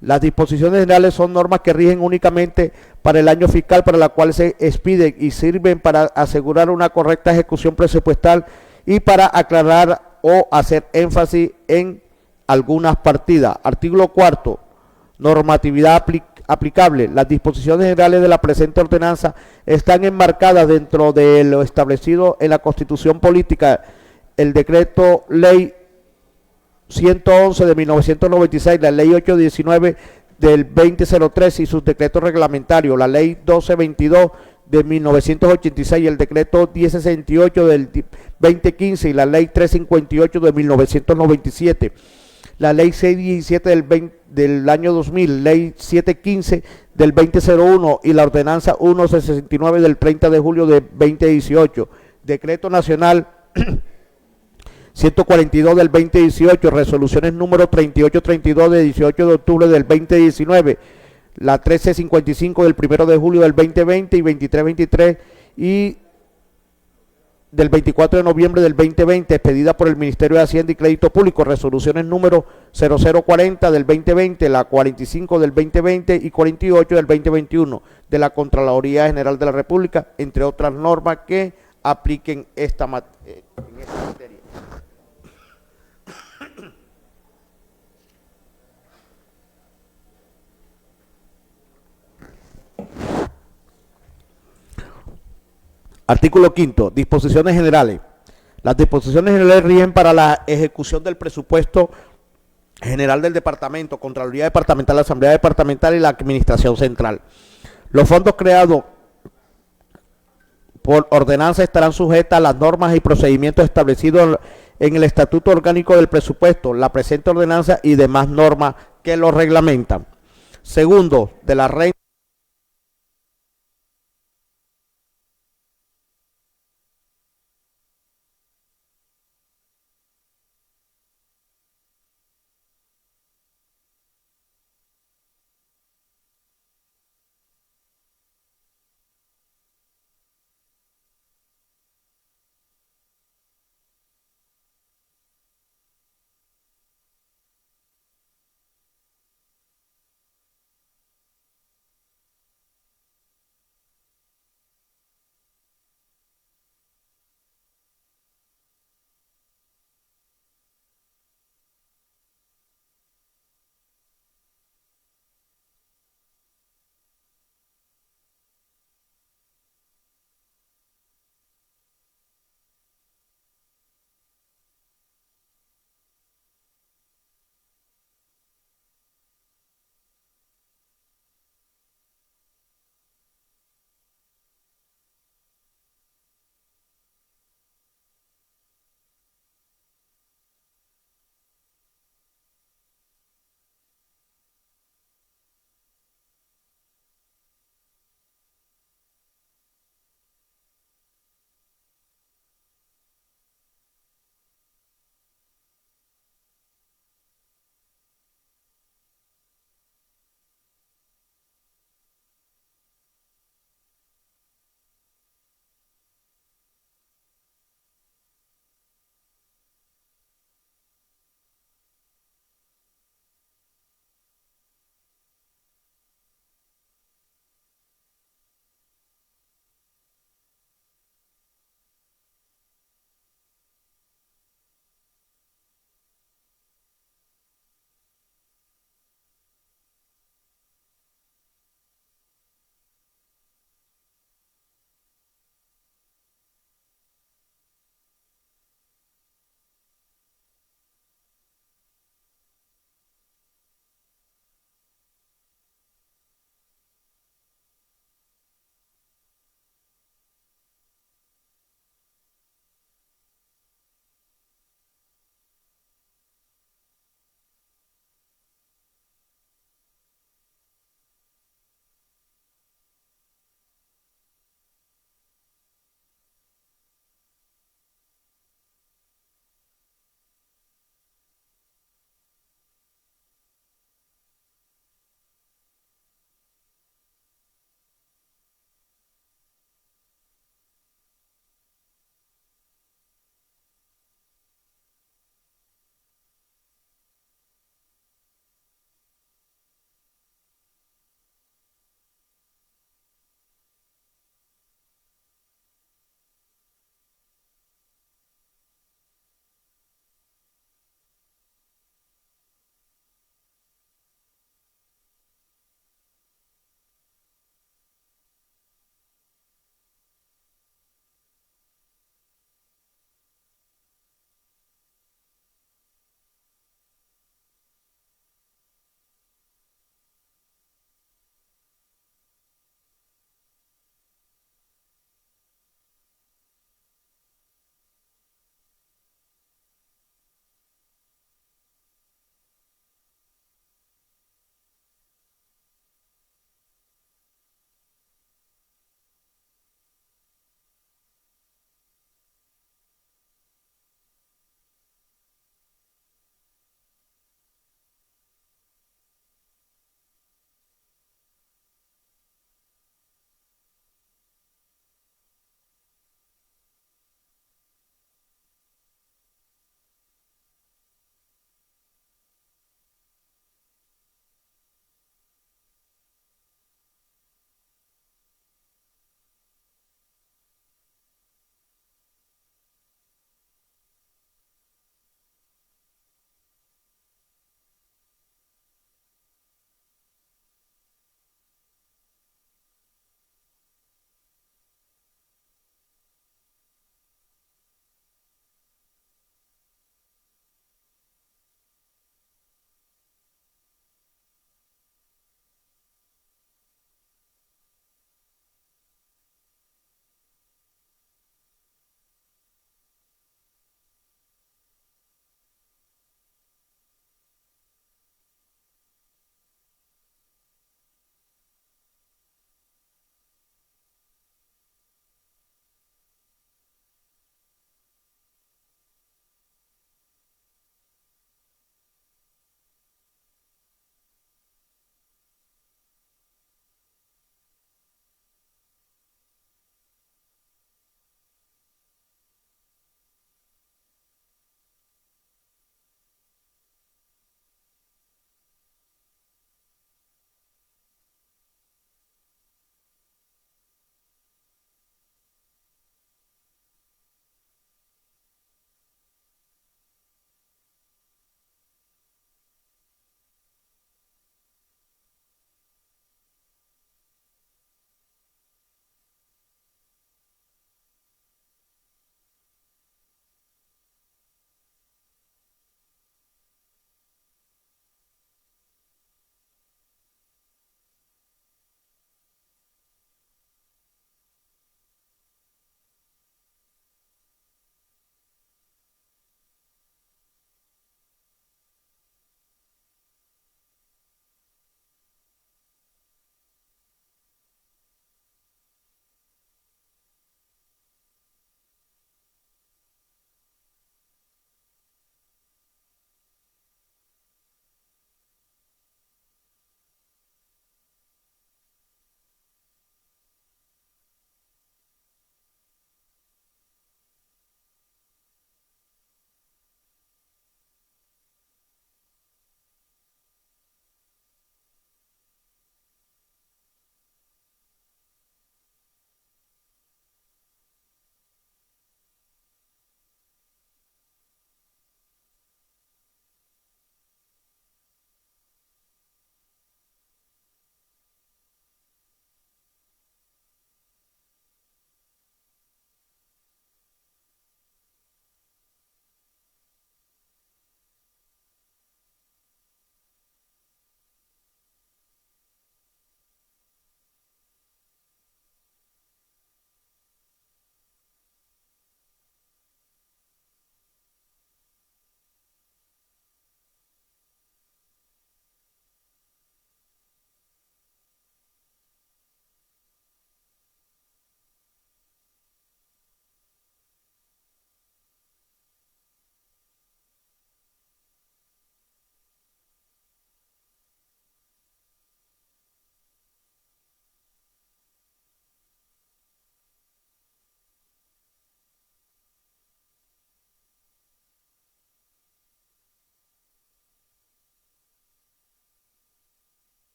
Las disposiciones generales son normas que rigen únicamente para el año fiscal para la cual se expiden y sirven para asegurar una correcta ejecución presupuestal y para aclarar o hacer énfasis en algunas partidas. Artículo cuarto, normatividad aplicable. Las disposiciones generales de la presente ordenanza están enmarcadas dentro de lo establecido en la Constitución Política, el decreto ley 111 de 1996, la ley 819 del 2003 y sus decretos reglamentarios, la ley 1222 de 1986, el decreto 1068 del 2015 y la ley 358 de 1997, la ley 617 del año 2000, ley 715 del 2001 y la ordenanza 169 del 30 de julio de 2018, decreto nacional 142 del 2018, resoluciones número 3832 de 18 de octubre del 2019, la 1355 del 1 de julio del 2020 y 2323 y del 24 de noviembre del 2020, expedida por el Ministerio de Hacienda y Crédito Público, resoluciones número 0040 del 2020, la 45 del 2020 y 48 del 2021 de la Contraloría General de la República, entre otras normas que apliquen esta materia. Artículo quinto, disposiciones generales. Las disposiciones generales rigen para la ejecución del presupuesto general del departamento, Contraloría Departamental, Asamblea Departamental y la Administración Central. Los fondos creados por ordenanza estarán sujetas a las normas y procedimientos establecidos en el Estatuto Orgánico del Presupuesto, la presente ordenanza y demás normas que lo reglamentan. Segundo, de la renta.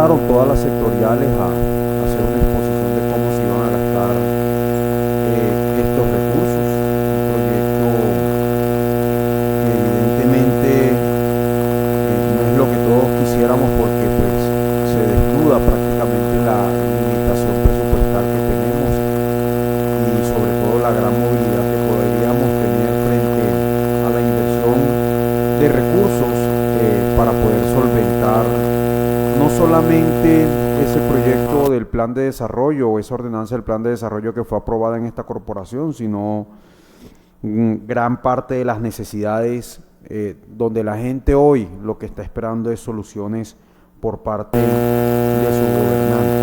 pasaron todas las sectoriales a hacer una exposición de cómo se iban a gastar estos recursos. Un proyecto que evidentemente no es lo que todos quisiéramos, porque pues se desnuda prácticamente la limitación presupuestal que tenemos y sobre todo la gran movilidad que podríamos tener frente a la inversión de recursos para poder solventar no solamente ese proyecto del plan de desarrollo o esa ordenanza del plan de desarrollo que fue aprobada en esta corporación, sino gran parte de las necesidades donde la gente hoy lo que está esperando es soluciones por parte de sus gobernantes.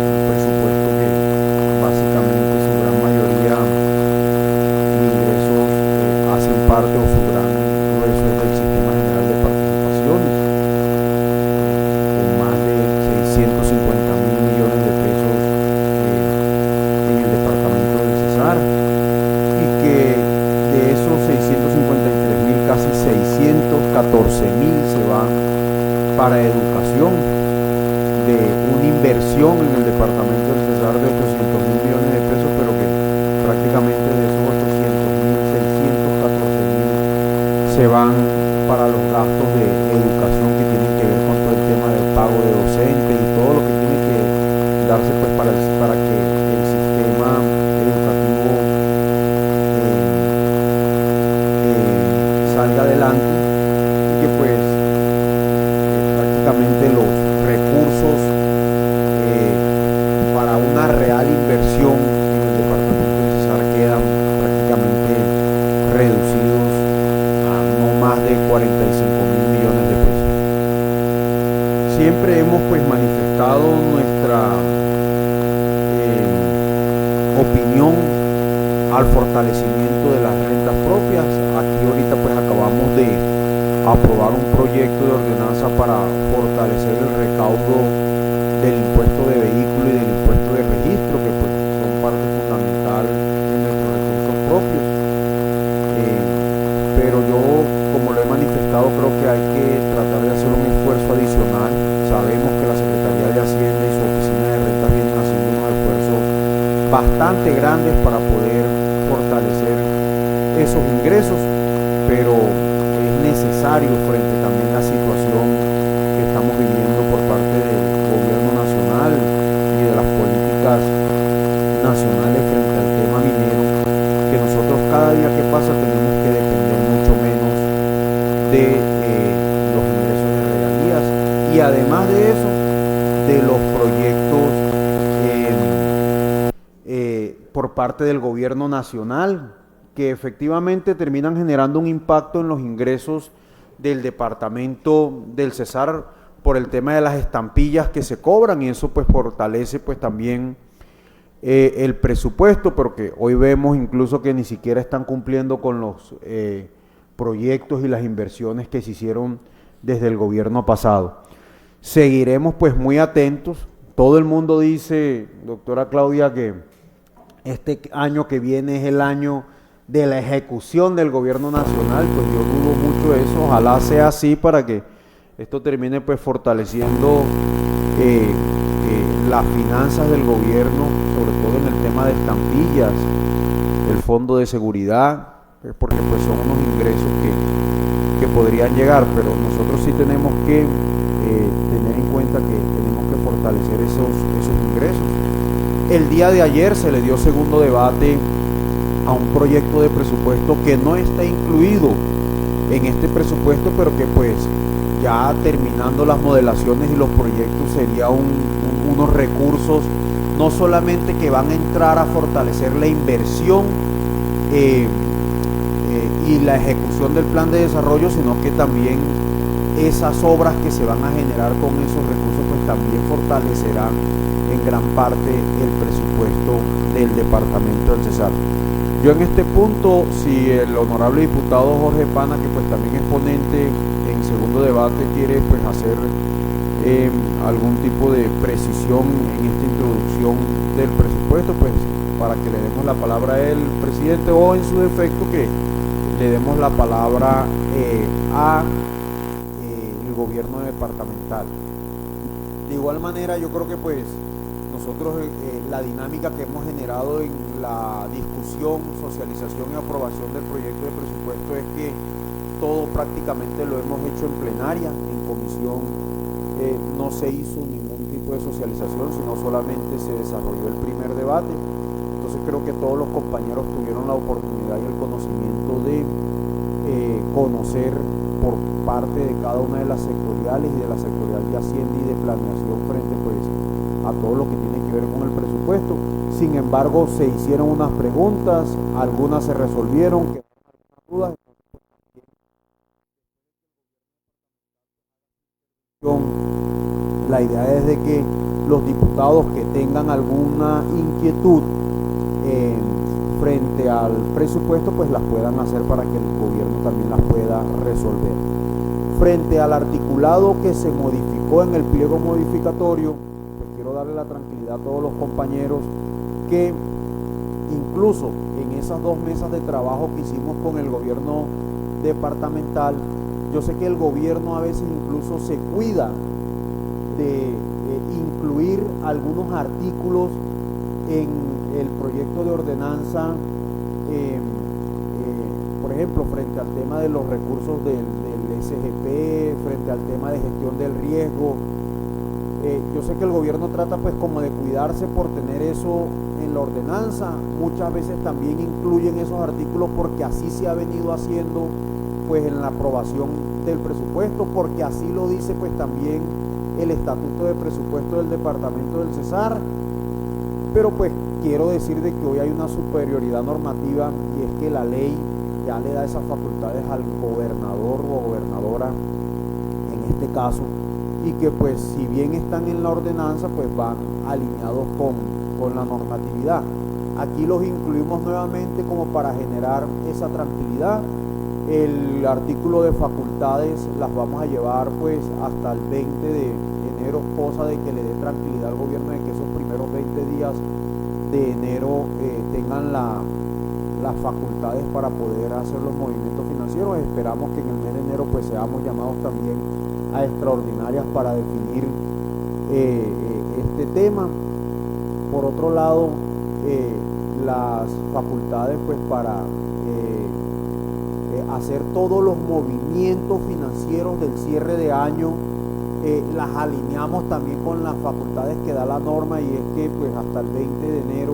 Un presupuesto que básicamente su gran mayoría de ingresos hacen parte, o su gran grueso es del Sistema General de Participaciones, con más de 650.000 millones de pesos en el departamento del Cesar, y que de esos 653.000, casi 614.000 se van para educación, de una inversión en el departamento del Cesar de 800.000 millones de pesos, pero que prácticamente de esos 800.000, 614.000 se van para los gastos de educación que tienen que ver con todo el tema del pago de docentes y todo lo que tiene que darse pues para que el sistema educativo salga adelante, y que pues prácticamente los recursos para una real inversión en el departamento de Cesar quedan prácticamente reducidos a no más de 45.000 millones de pesos. Siempre hemos pues manifestado nuestra opinión al fortalecimiento de las rentas propias. Aquí ahorita pues acabamos de aprobar un proyecto de ordenanza para fortalecer el recaudo del impuesto de vehículo y del impuesto de registro, que pues son parte fundamental de nuestros recursos propios. Pero yo, como lo he manifestado, creo que hay que tratar de hacer un esfuerzo adicional. Sabemos que la Secretaría de Hacienda y su Oficina de Rentas vienen haciendo unos esfuerzos bastante grandes para poder fortalecer esos ingresos, pero es necesario, frente también a la situación que estamos viviendo por parte del gobierno nacional y de las políticas nacionales frente al tema minero, que nosotros cada día que pasa tenemos que depender mucho menos de los ingresos de regalías, y además de eso, de los proyectos por parte del gobierno nacional, que efectivamente terminan generando un impacto en los ingresos del departamento del Cesar por el tema de las estampillas que se cobran, y eso pues fortalece pues también el presupuesto, porque hoy vemos incluso que ni siquiera están cumpliendo con los proyectos y las inversiones que se hicieron desde el gobierno pasado. Seguiremos pues muy atentos. Todo el mundo dice, doctora Claudia, que este año que viene es el año de la ejecución del gobierno nacional. Pues yo dudo mucho eso. Ojalá sea así, para que esto termine pues fortaleciendo las finanzas del gobierno, sobre todo en el tema de estampillas, el fondo de seguridad, porque pues son unos ingresos que podrían llegar, pero nosotros sí tenemos que tener en cuenta que tenemos que fortalecer esos ingresos. El día de ayer se le dio segundo debate a un proyecto de presupuesto que no está incluido en este presupuesto, pero que pues ya terminando las modelaciones y los proyectos sería unos recursos no solamente que van a entrar a fortalecer la inversión y la ejecución del plan de desarrollo, sino que también esas obras que se van a generar con esos recursos pues también fortalecerán en gran parte el presupuesto del departamento del Cesar. Yo en este punto, si el honorable diputado Jorge Pana, que pues también es ponente en segundo debate, quiere pues hacer algún tipo de precisión en esta introducción del presupuesto, pues para que le demos la palabra al presidente, o en su defecto que le demos la palabra a el gobierno departamental. De igual manera, yo creo que pues nosotros la dinámica que hemos generado en la discusión, socialización y aprobación del proyecto de presupuesto es que todo prácticamente lo hemos hecho en plenaria, en comisión no se hizo ningún tipo de socialización, sino solamente se desarrolló el primer debate. Entonces creo que todos los compañeros tuvieron la oportunidad y el conocimiento de conocer por parte de cada una de las sectoriales y de la sectorial de Hacienda y de planeación frente pues a todo lo que tiene que ver con el presupuesto. Sin embargo, se hicieron unas preguntas, algunas se resolvieron, quedaron algunas dudas. La idea es de que los diputados que tengan alguna inquietud frente al presupuesto pues las puedan hacer para que el gobierno también las pueda resolver. Frente al articulado que se modificó en el pliego modificatorio, pues quiero darle la tranquilidad a todos los compañeros que incluso en esas 2 mesas de trabajo que hicimos con el gobierno departamental, yo sé que el gobierno a veces incluso se cuida de incluir algunos artículos en el proyecto de ordenanza, por ejemplo, frente al tema de los recursos del SGP, frente al tema de gestión del riesgo. Yo sé que el gobierno trata pues como de cuidarse por tener eso en la ordenanza. Muchas veces también incluyen esos artículos porque así se ha venido haciendo pues en la aprobación del presupuesto, porque así lo dice pues también el estatuto de presupuesto del departamento del Cesar. Pero pues quiero decir de que hoy hay una superioridad normativa y es que la ley ya le da esas facultades al gobernador o gobernadora en este caso, y que pues si bien están en la ordenanza pues van alineados con la normatividad. Aquí los incluimos nuevamente como para generar esa tranquilidad. El artículo de facultades las vamos a llevar pues hasta el 20 de enero, cosa de que le dé tranquilidad al gobierno de que esos primeros 20 días de enero tengan las facultades para poder hacer los movimientos financieros. Esperamos que en el mes de enero pues seamos llamados también a extraordinarias para definir este tema. Por otro lado, las facultades pues para hacer todos los movimientos financieros del cierre de año, las alineamos también con las facultades que da la norma, y es que pues hasta el 20 de enero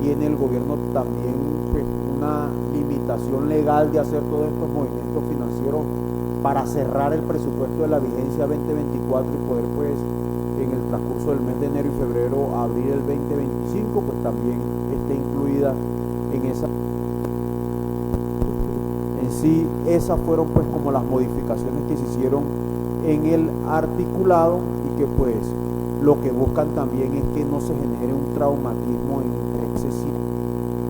tiene el gobierno también pues una limitación legal de hacer todos estos movimientos financieros para cerrar el presupuesto de la vigencia 2024 y poder pues en el transcurso del mes de enero y febrero abrir el 2025 pues también esté incluida en esa. En sí, esas fueron pues como las modificaciones que se hicieron en el articulado, y que pues lo que buscan también es que no se genere un traumatismo excesivo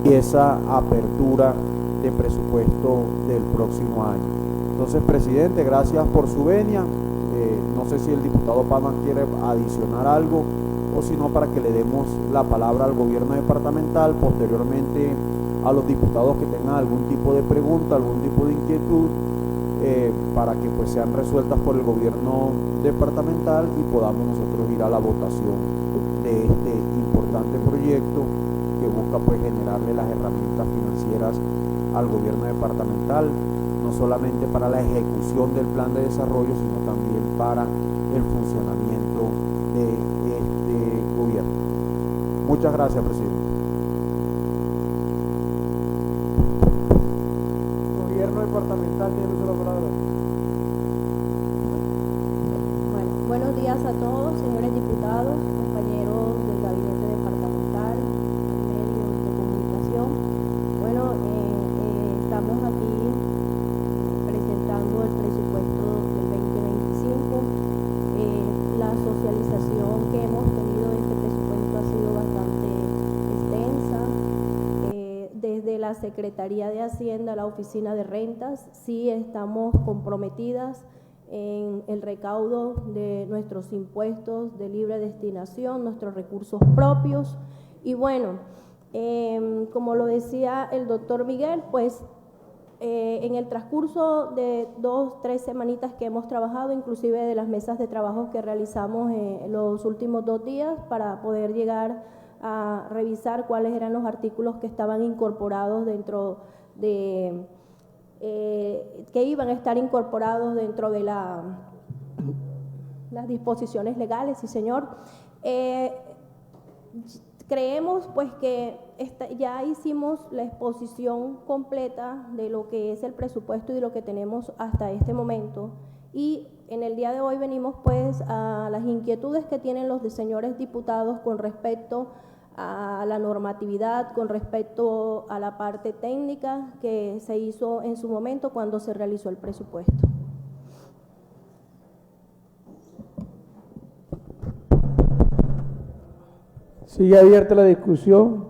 y esa apertura de presupuesto del próximo año. Entonces, presidente, gracias por su venia. No sé si el diputado Pama quiere adicionar algo, o si no, para que le demos la palabra al gobierno departamental, posteriormente a los diputados que tengan algún tipo de pregunta, algún tipo de inquietud, para que pues sean resueltas por el gobierno departamental y podamos nosotros ir a la votación de este importante proyecto que busca pues generarle las herramientas financieras al gobierno departamental, no solamente para la ejecución del plan de desarrollo, sino también para el funcionamiento de este gobierno. Muchas gracias, presidente. Gobierno departamental tiene uso de la palabra. Bueno, buenos días a todos, señores diputados, compañeros del gabinete departamental, medios de comunicación. Bueno, estamos aquí presentando el presupuesto del 2025. La socialización que hemos tenido de este presupuesto ha sido bastante extensa. Desde la Secretaría de Hacienda, la Oficina de Rentas, sí estamos comprometidas en el recaudo de nuestros impuestos de libre destinación, nuestros recursos propios. Y bueno, como lo decía el doctor Miguel, pues En el transcurso de 2-3 semanitas que hemos trabajado, inclusive de las mesas de trabajo que realizamos los últimos 2 días para poder llegar a revisar cuáles eran los artículos que estaban incorporados dentro de, que iban a estar incorporados dentro de las disposiciones legales, sí señor. Creemos pues que ya hicimos la exposición completa de lo que es el presupuesto y de lo que tenemos hasta este momento, y en el día de hoy venimos pues a las inquietudes que tienen los señores diputados con respecto a la normatividad, con respecto a la parte técnica que se hizo en su momento cuando se realizó el presupuesto. Sigue abierta la discusión.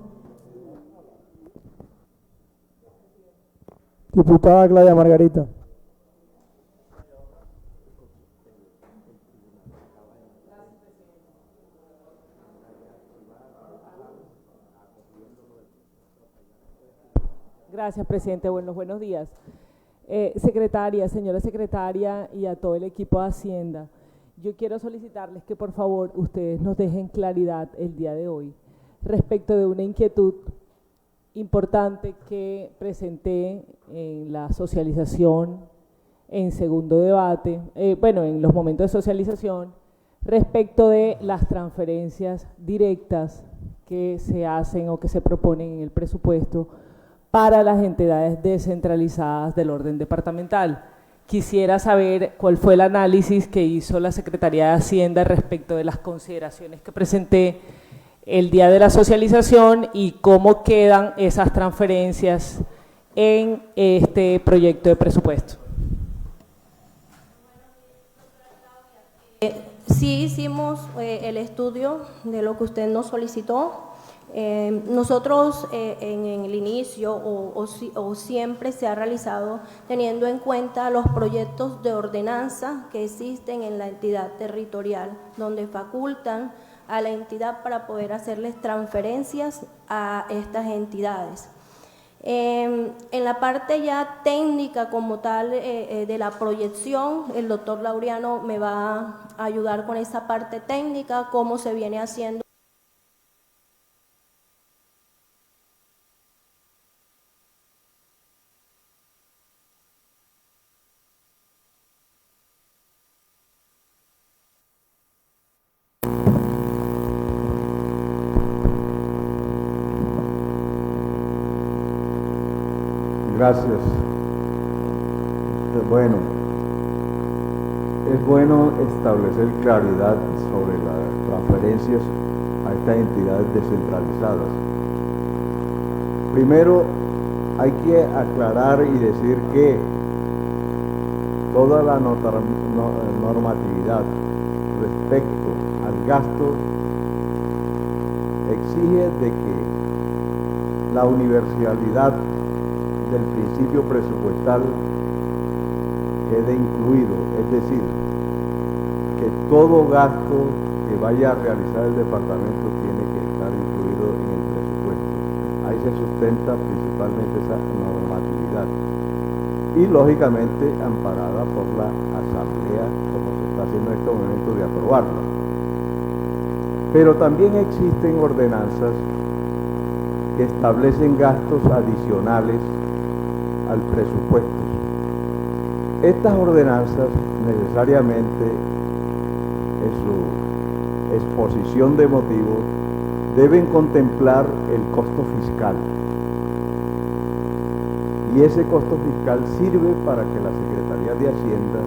Diputada Claudia Margarita. Gracias, presidente. Buenos días. Secretaria, señora secretaria y a todo el equipo de Hacienda, yo quiero solicitarles que por favor ustedes nos dejen claridad el día de hoy respecto de una inquietud importante que presenté en la socialización, en segundo debate, en los momentos de socialización, respecto de las transferencias directas que se hacen o que se proponen en el presupuesto para las entidades descentralizadas del orden departamental. Quisiera saber cuál fue el análisis que hizo la Secretaría de Hacienda respecto de las consideraciones que presenté el día de la socialización y cómo quedan esas transferencias en este proyecto de presupuesto. Sí hicimos el estudio de lo que usted nos solicitó. Nosotros en el inicio o siempre se ha realizado teniendo en cuenta los proyectos de ordenanza que existen en la entidad territorial, donde facultan a la entidad para poder hacerles transferencias a estas entidades. En la parte ya técnica como tal de la proyección, el doctor Laureano me va a ayudar con esa parte técnica, cómo se viene haciendo. Gracias. Bueno, es bueno establecer claridad sobre las transferencias a estas entidades descentralizadas. Primero, hay que aclarar y decir que toda la normatividad respecto al gasto exige de que la universalidad del principio presupuestal quede incluido, es decir, que todo gasto que vaya a realizar el departamento tiene que estar incluido en el presupuesto. Ahí se sustenta principalmente esa normatividad y lógicamente amparada por la asamblea, como se está haciendo en este momento de aprobarla. Pero también existen ordenanzas que establecen gastos adicionales al presupuesto. Estas ordenanzas necesariamente en su exposición de motivos deben contemplar el costo fiscal, y ese costo fiscal sirve para que la Secretaría de Hacienda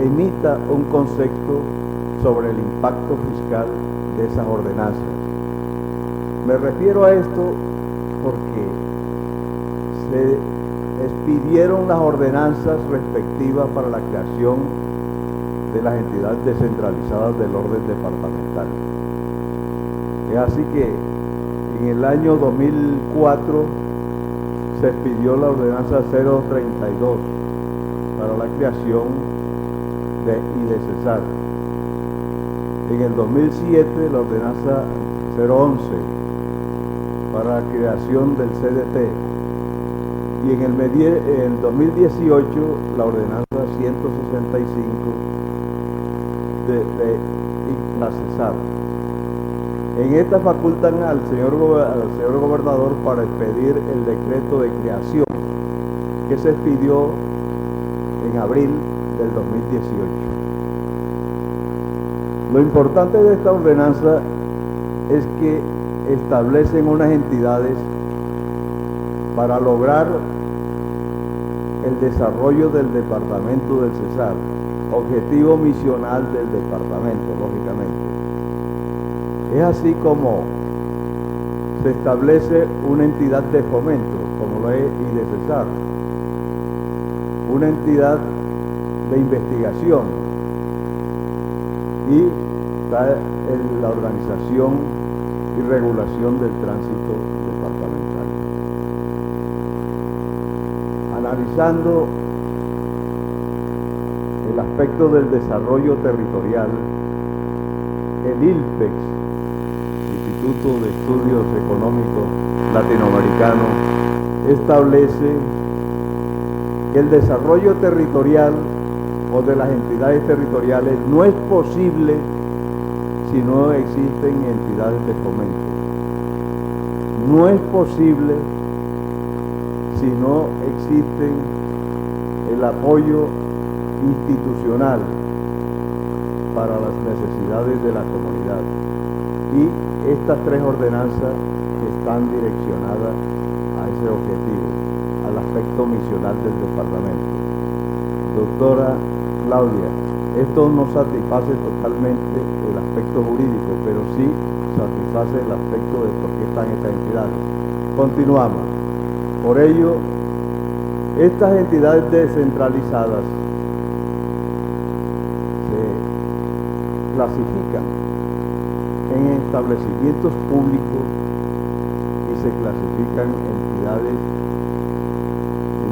emita un concepto sobre el impacto fiscal de esas ordenanzas. Me refiero a esto porque se expidieron las ordenanzas respectivas para la creación de las entidades descentralizadas del orden departamental. Es así que en el año 2004 se expidió la ordenanza 032 para la creación de IDESESAR. En el 2007 la ordenanza 011 para la creación del CDT. y en el 2018 la ordenanza 165 de intrasesar. En esta facultan al señor gobernador para expedir el decreto de creación que se expidió en abril del 2018. Lo importante de esta ordenanza es que establecen unas entidades para lograr el desarrollo del departamento del Cesar, objetivo misional del departamento, lógicamente. Es así como se establece una entidad de fomento, como lo es IDECESAR, una entidad de investigación, y está en la organización y regulación del tránsito departamental. Analizando el aspecto del desarrollo territorial, el ILPEX, Instituto de Estudios Económicos Latinoamericanos, establece que el desarrollo territorial o de las entidades territoriales no es posible si no existen entidades de fomento. No es posible si no existe el apoyo institucional para las necesidades de la comunidad. Y estas tres ordenanzas están direccionadas a ese objetivo, al aspecto misional del departamento. Doctora Claudia, esto no satisface totalmente el aspecto jurídico, pero sí satisface el aspecto de por qué están estas entidades. Continuamos. Por ello, estas entidades descentralizadas se clasifican en establecimientos públicos y se clasifican entidades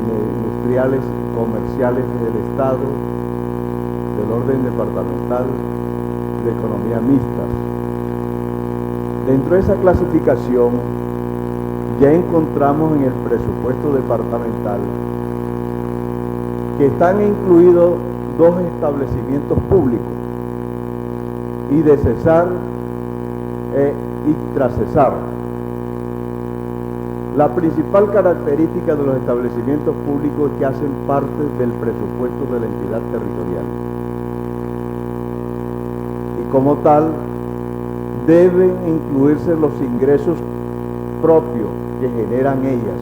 industriales y comerciales del Estado, del orden departamental, de economía mixta. Dentro de esa clasificación ya encontramos en el presupuesto departamental que están incluidos dos establecimientos públicos, IDECESAR e ITRACESAR. La principal característica de los establecimientos públicos es que hacen parte del presupuesto de la entidad territorial. Y como tal, deben incluirse los ingresos propios que generan ellas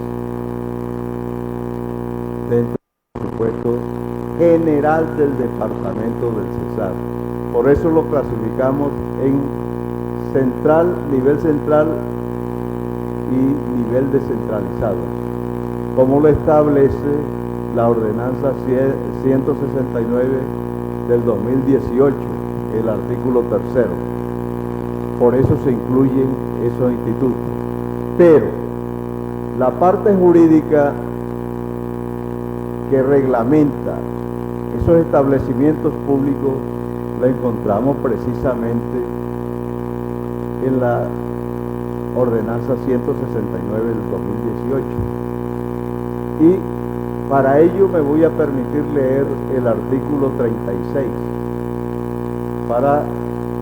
dentro del presupuesto general del departamento del Cesar. Por eso lo clasificamos en central, nivel central y nivel descentralizado, como lo establece la ordenanza 169 del 2018, el artículo 3. Por eso se incluyen esos institutos. Pero la parte jurídica que reglamenta esos establecimientos públicos la encontramos precisamente en la ordenanza 169 del 2018. Y para ello me voy a permitir leer el artículo 36 para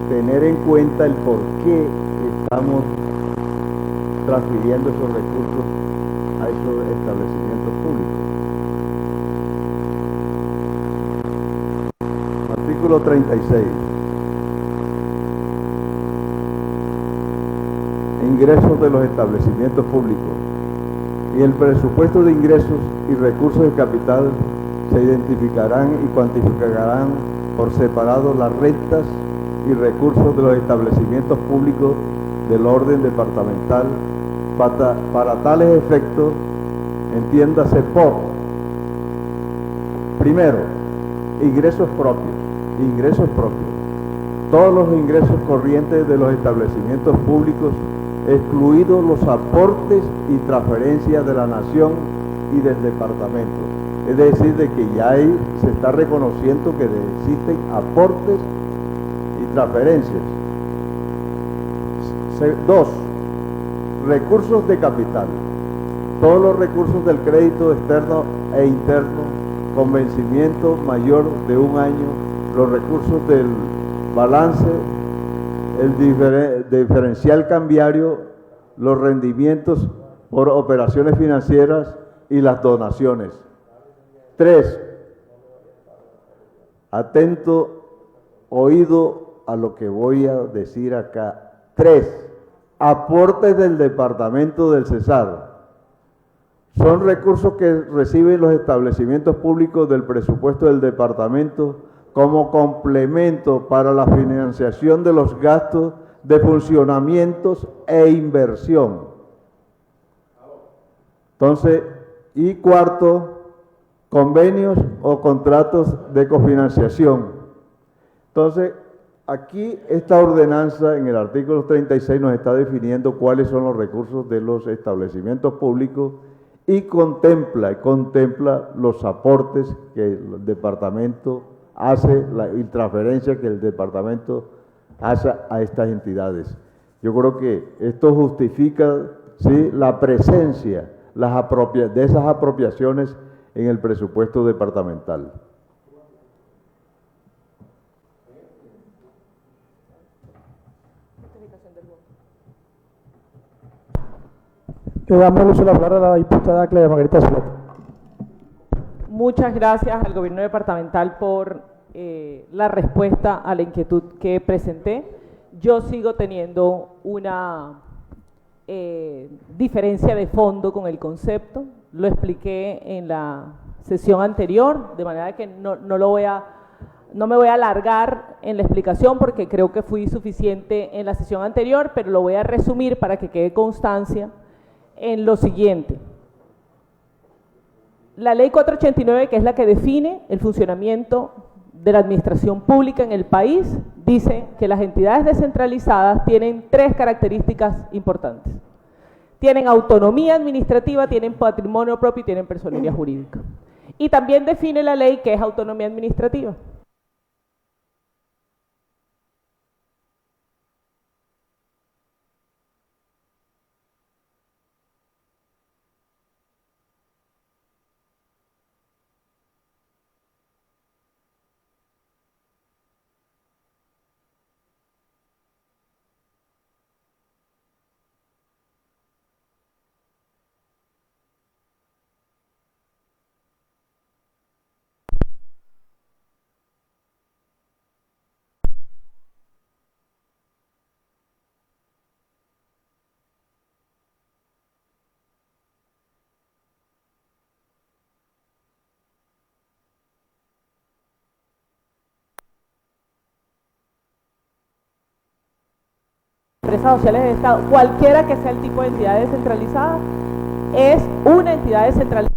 tener en cuenta el por qué estamos transfiriendo esos recursos a esos establecimientos públicos. Artículo 36. Ingresos de los establecimientos públicos. Y el presupuesto de ingresos y recursos de capital se identificarán y cuantificarán por separado las rentas y recursos de los establecimientos públicos del orden departamental. Para tales efectos, entiéndase por, primero, ingresos propios. Todos los ingresos corrientes de los establecimientos públicos, excluidos los aportes y transferencias de la nación y del departamento. Es decir, de que ya ahí se está reconociendo que existen aportes y transferencias. 2. Recursos de capital. todos los recursos del crédito externo e interno con vencimiento mayor de un año, los recursos del balance, el diferencial cambiario, los rendimientos por operaciones financieras y las donaciones. 3. Atento oído a lo que voy a decir acá. 3. Aportes del Departamento del Cesar. Son recursos que reciben los establecimientos públicos del presupuesto del departamento como complemento para la financiación de los gastos de funcionamientos e inversión. Entonces, y cuarto, convenios o contratos de cofinanciación. Entonces, aquí esta ordenanza en el artículo 36 nos está definiendo cuáles son los recursos de los establecimientos públicos y contempla los aportes que el departamento hace y transferencias que el departamento hace a estas entidades. Yo creo que esto justifica, ¿sí?, la presencia de esas apropiaciones en el presupuesto departamental. Le damos uso la palabra a la diputada Clara Margarita Zuleta. Muchas gracias al gobierno departamental por la respuesta a la inquietud que presenté. Yo sigo teniendo una diferencia de fondo con el concepto. Lo expliqué en la sesión anterior, de manera que no me voy a alargar en la explicación porque creo que fui suficiente en la sesión anterior, pero lo voy a resumir para que quede constancia en lo siguiente. La ley 489, que es la que define el funcionamiento de la administración pública en el país, dice que las entidades descentralizadas tienen 3 características importantes. Tienen autonomía administrativa, tienen patrimonio propio y tienen personería jurídica. Y también define la ley qué es autonomía administrativa. Empresas sociales de Estado, cualquiera que sea el tipo de entidad descentralizada, es una entidad descentralizada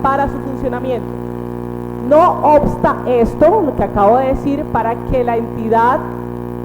para su funcionamiento. No obsta esto, lo que acabo de decir, para que la entidad,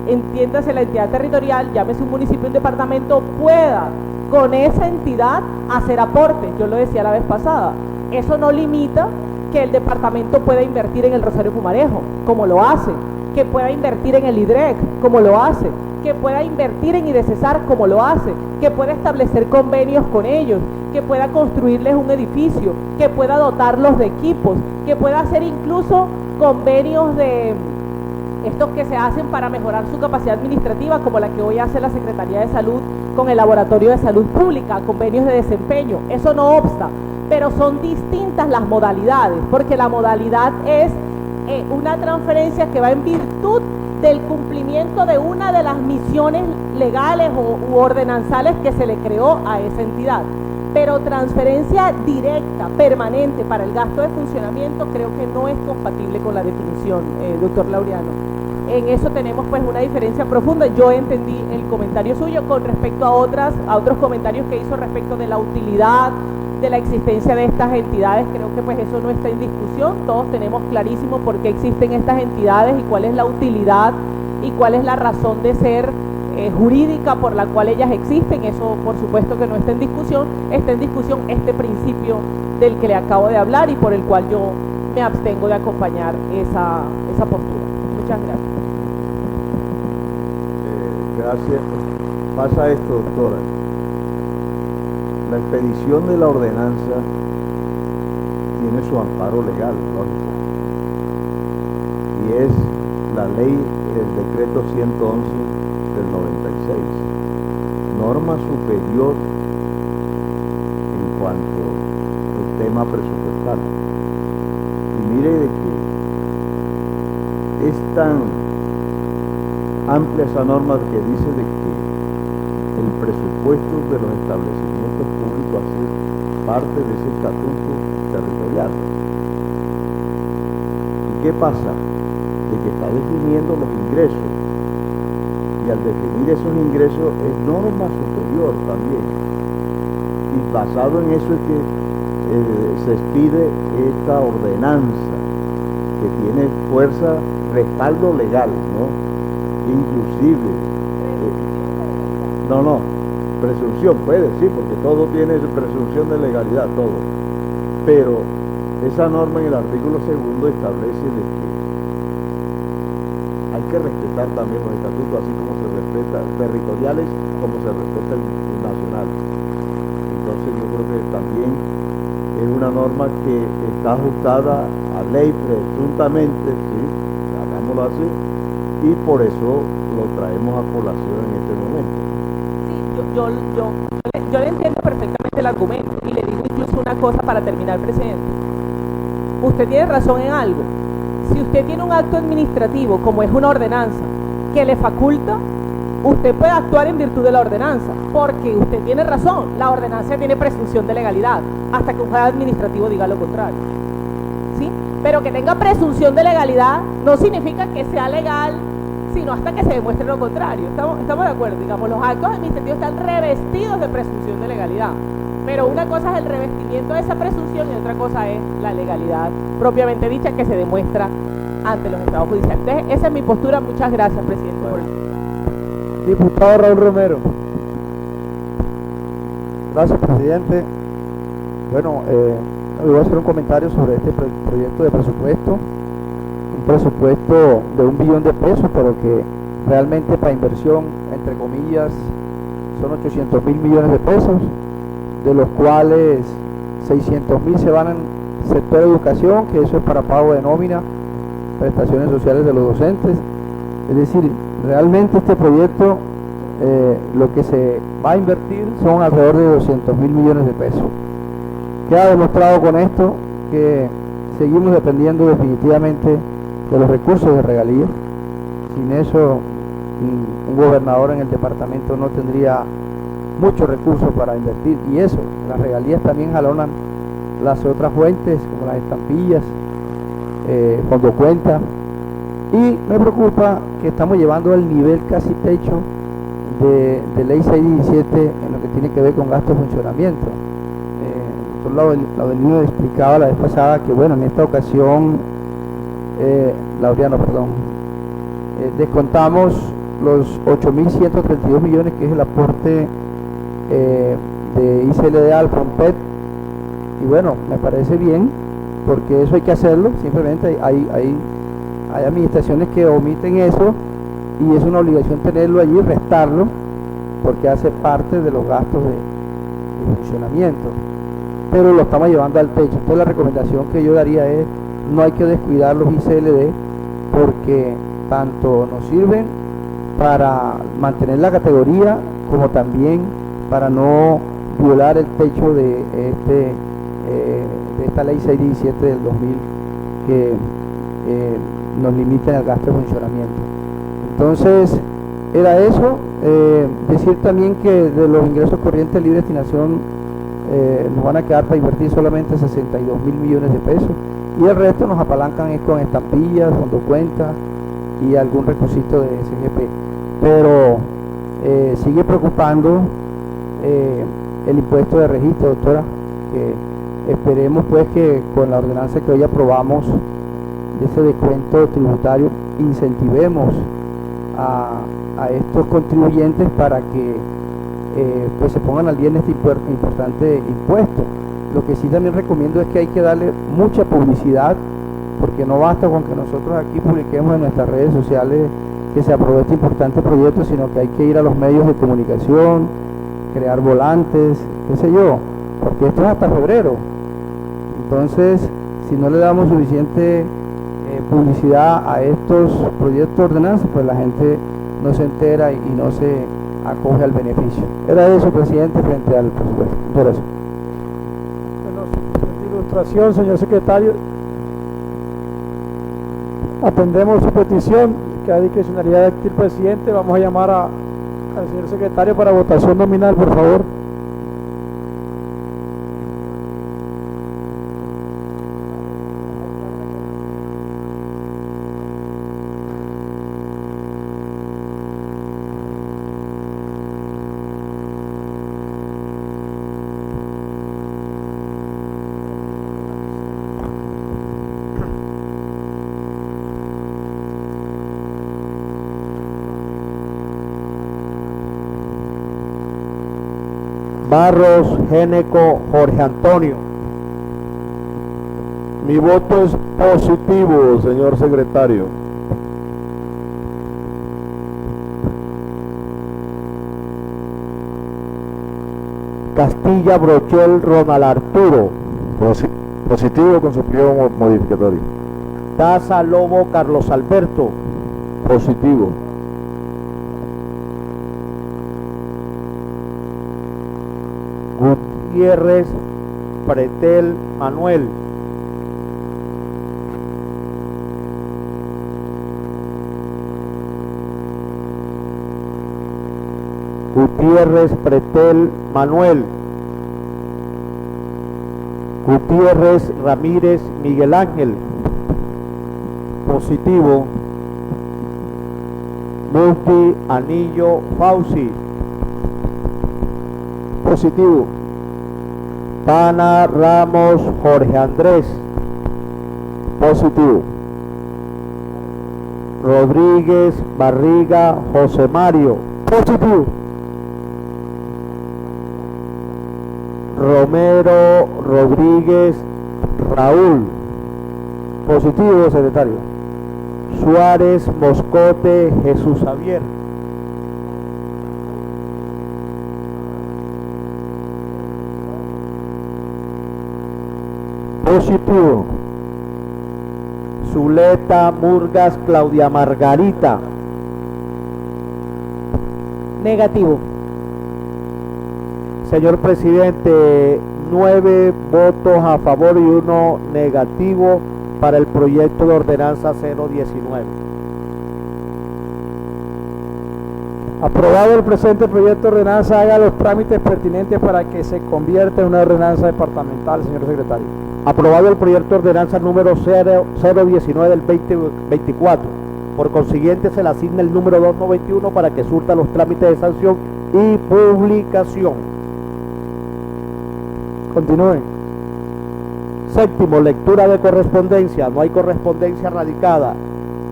entiéndase la entidad territorial, llámese un municipio, un departamento, pueda con esa entidad hacer aportes. Yo lo decía la vez pasada, eso no limita que el departamento pueda invertir en el Rosario Pumarejo, como lo hace, que pueda invertir en el IDREC, como lo hace, que pueda invertir en IDECESAR, como lo hace, que pueda establecer convenios con ellos, que pueda construirles un edificio, que pueda dotarlos de equipos, que pueda hacer incluso convenios de estos que se hacen para mejorar su capacidad administrativa, como la que hoy hace la Secretaría de Salud con el Laboratorio de Salud Pública, convenios de desempeño. Eso no obsta, pero son distintas las modalidades, porque la modalidad es una transferencia que va en virtud del cumplimiento de una de las misiones legales u ordenanzales que se le creó a esa entidad. Pero transferencia directa, permanente para el gasto de funcionamiento, creo que no es compatible con la definición, doctor Laureano. En eso tenemos pues una diferencia profunda. Yo entendí el comentario suyo con respecto a otros comentarios que hizo respecto de la utilidad de la existencia de estas entidades. Creo que pues eso no está en discusión. Todos tenemos clarísimo por qué existen estas entidades y cuál es la utilidad y cuál es la razón de ser jurídica por la cual ellas existen. Eso por supuesto que no está en discusión. Está en discusión este principio del que le acabo de hablar y por el cual yo me abstengo de acompañar esa postura. Muchas gracias. Gracias. Pasa esto, doctora. expedición de la ordenanza tiene su amparo legal, lógico, y es la ley, el decreto 111 del 96, norma superior en cuanto al tema presupuestal. Y mire de que es tan amplia esa norma que dice de que el presupuesto de los establecimientos públicos hace parte de ese estatuto territorial. ¿Y qué pasa? De que está definiendo los ingresos, y al definir esos ingresos es norma superior también, y basado en eso es que se expide esta ordenanza que tiene fuerza, respaldo legal, ¿no? Inclusive presunción, puede decir, porque todo tiene presunción de legalidad, todo, pero esa norma en el artículo 2 establece de que hay que respetar también los estatutos, así como se respeta territoriales, como se respeta el nacional. Entonces yo creo que también es una norma que está ajustada a ley presuntamente, ¿sí? Hagámoslo así, y por eso lo traemos a colación en este momento. Yo le entiendo perfectamente el argumento y le digo incluso una cosa para terminar, presidente. Usted tiene razón en algo. Si usted tiene un acto administrativo, como es una ordenanza, que le faculta, usted puede actuar en virtud de la ordenanza, porque usted tiene razón, la ordenanza tiene presunción de legalidad, hasta que un juez administrativo diga lo contrario. ¿Sí? Pero que tenga presunción de legalidad no significa que sea legal, sino hasta que se demuestre lo contrario. ¿Estamos de acuerdo? Digamos, los actos administrativos están revestidos de presunción de legalidad, pero una cosa es el revestimiento de esa presunción y otra cosa es la legalidad propiamente dicha que se demuestra ante los estados judiciales. Entonces, esa es mi postura. Muchas gracias, presidente. Diputado Raúl Romero. Gracias, presidente. Bueno, voy a hacer un comentario sobre este proyecto de presupuesto. Un presupuesto de 1 billón de pesos, pero que realmente para inversión, entre comillas, son 800.000 millones de pesos, de los cuales 600.000 se van al sector de educación, que eso es para pago de nómina, prestaciones sociales de los docentes. Es decir, realmente este proyecto lo que se va a invertir son alrededor de 200.000 millones de pesos. Queda demostrado con esto que seguimos dependiendo definitivamente de los recursos de regalías. Sin eso, un gobernador en el departamento no tendría muchos recursos para invertir, y eso, las regalías también jalonan las otras fuentes como las estampillas, fondo cuenta, y me preocupa que estamos llevando al nivel casi techo de ley 617 en lo que tiene que ver con gasto de funcionamiento. El doctor Laudelino explicaba la vez pasada que, bueno, en esta ocasión, Laureano, perdón, descontamos los 8.132 millones, que es el aporte de ICLD al FOMPET, y bueno, me parece bien, porque eso hay que hacerlo. Simplemente hay administraciones que omiten eso, y es una obligación tenerlo allí, restarlo, porque hace parte de los gastos de funcionamiento, pero lo estamos llevando al techo. Entonces la recomendación que yo daría es: no hay que descuidar los ICLD, porque tanto nos sirven para mantener la categoría, como también para no violar el techo de esta ley 617 del 2000, que nos limita en el gasto de funcionamiento. Entonces, era eso. Decir también que de los ingresos corrientes libre destinación nos van a quedar para invertir solamente 62.000 millones de pesos, y el resto nos apalancan con estampillas, fondo cuenta y algún recursito de SGP. Pero sigue preocupando el impuesto de registro, doctora, que esperemos pues que con la ordenanza que hoy aprobamos de ese descuento tributario incentivemos a estos contribuyentes para que pues se pongan al día en este importante impuesto. Lo que sí también recomiendo es que hay que darle mucha publicidad, porque no basta con que nosotros aquí publiquemos en nuestras redes sociales que se aprobó este importante proyecto, sino que hay que ir a los medios de comunicación, crear volantes, qué sé yo, porque esto es hasta febrero. Entonces, si no le damos suficiente publicidad a estos proyectos de ordenanza, pues la gente no se entera y no se acoge al beneficio. Era eso, presidente, frente al presupuesto. Muchas gracias. Bueno, ilustración, señor secretario. Atendemos su petición, que ha discrecionalidad aquí el presidente. Vamos a llamar al señor secretario para votación nominal, por favor. Barros Géneco Jorge Antonio. Mi voto es positivo, señor secretario. Castilla Brochel Ronald Arturo. Positivo con su pliego modificatorio. Daza Lobo Carlos Alberto. Positivo. Gutiérrez Pretel Manuel. Gutiérrez Pretel Manuel. Gutiérrez Ramírez Miguel Ángel. Positivo. Mufti Anillo Fauci. Positivo. Pana Ramos Jorge Andrés. Positivo. Rodríguez Barriga José Mario. Positivo. Romero Rodríguez Raúl. Positivo, secretario. Suárez Moscote Jesús Javier. Positivo. Zuleta Murgas Claudia Margarita. Negativo. Señor presidente, 9 votos a favor y 1 negativo para el proyecto de ordenanza 019. Aprobado el presente proyecto de ordenanza, haga los trámites pertinentes para que se convierta en una ordenanza departamental, señor secretario. Aprobado el proyecto de ordenanza número 019 del 2024. Por consiguiente, se le asigna el número 291 para que surta los trámites de sanción y publicación. Continúen. Séptimo, lectura de correspondencia. No hay correspondencia radicada.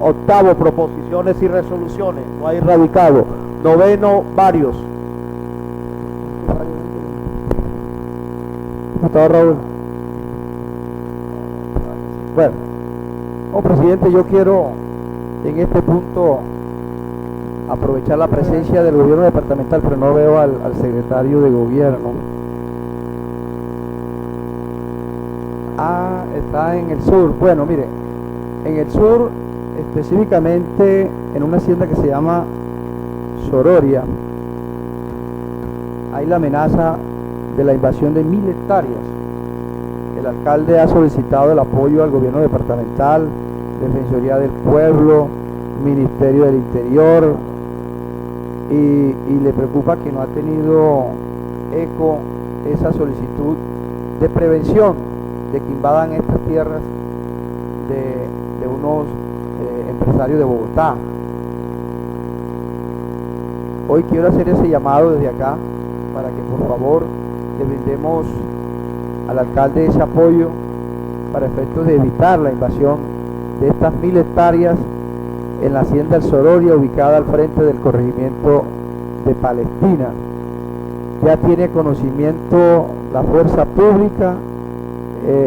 Octavo, proposiciones y resoluciones. No hay radicado. Noveno, varios. Diputado Raúl. Bueno, presidente, yo quiero en este punto aprovechar la presencia del gobierno departamental, pero no veo al secretario de gobierno. Está en el sur. Bueno, mire, en el sur, específicamente en una hacienda que se llama Sororia, hay la amenaza de la invasión de 1000 hectáreas. El alcalde ha solicitado el apoyo al gobierno departamental, Defensoría del Pueblo, Ministerio del Interior, y le preocupa que no ha tenido eco esa solicitud de prevención de que invadan estas tierras de unos empresarios de Bogotá. Hoy quiero hacer ese llamado desde acá para que por favor le brindemos al alcalde ese apoyo para efectos de evitar la invasión de estas 1000 hectáreas en la hacienda El Sororia, ubicada al frente del corregimiento de Palestina. Ya tiene conocimiento la fuerza pública,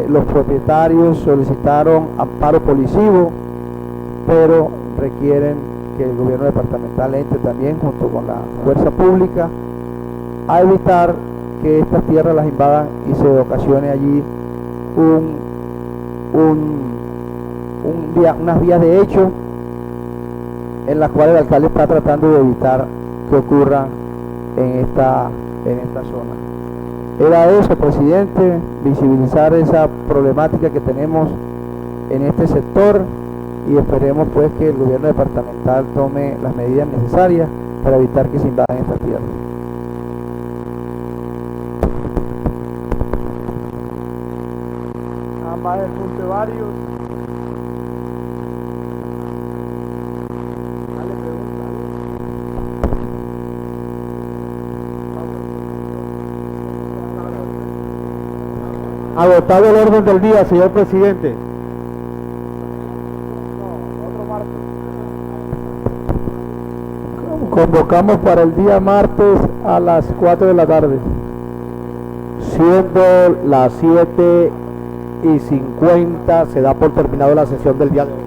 los propietarios solicitaron amparo policivo, pero requieren que el gobierno departamental entre también junto con la fuerza pública a evitar que estas tierras las invadan y se ocasione allí unas vías de hecho en las cuales el alcalde está tratando de evitar que ocurra en esta zona. Era eso, presidente, visibilizar esa problemática que tenemos en este sector y esperemos pues que el gobierno departamental tome las medidas necesarias para evitar que se invadan estas tierras. Ambas el punto de varios. Agotado el orden del día, señor presidente. Convocamos para el día martes a las 4 de la tarde. Siendo las 7:50, se da por terminado la sesión del día de hoy.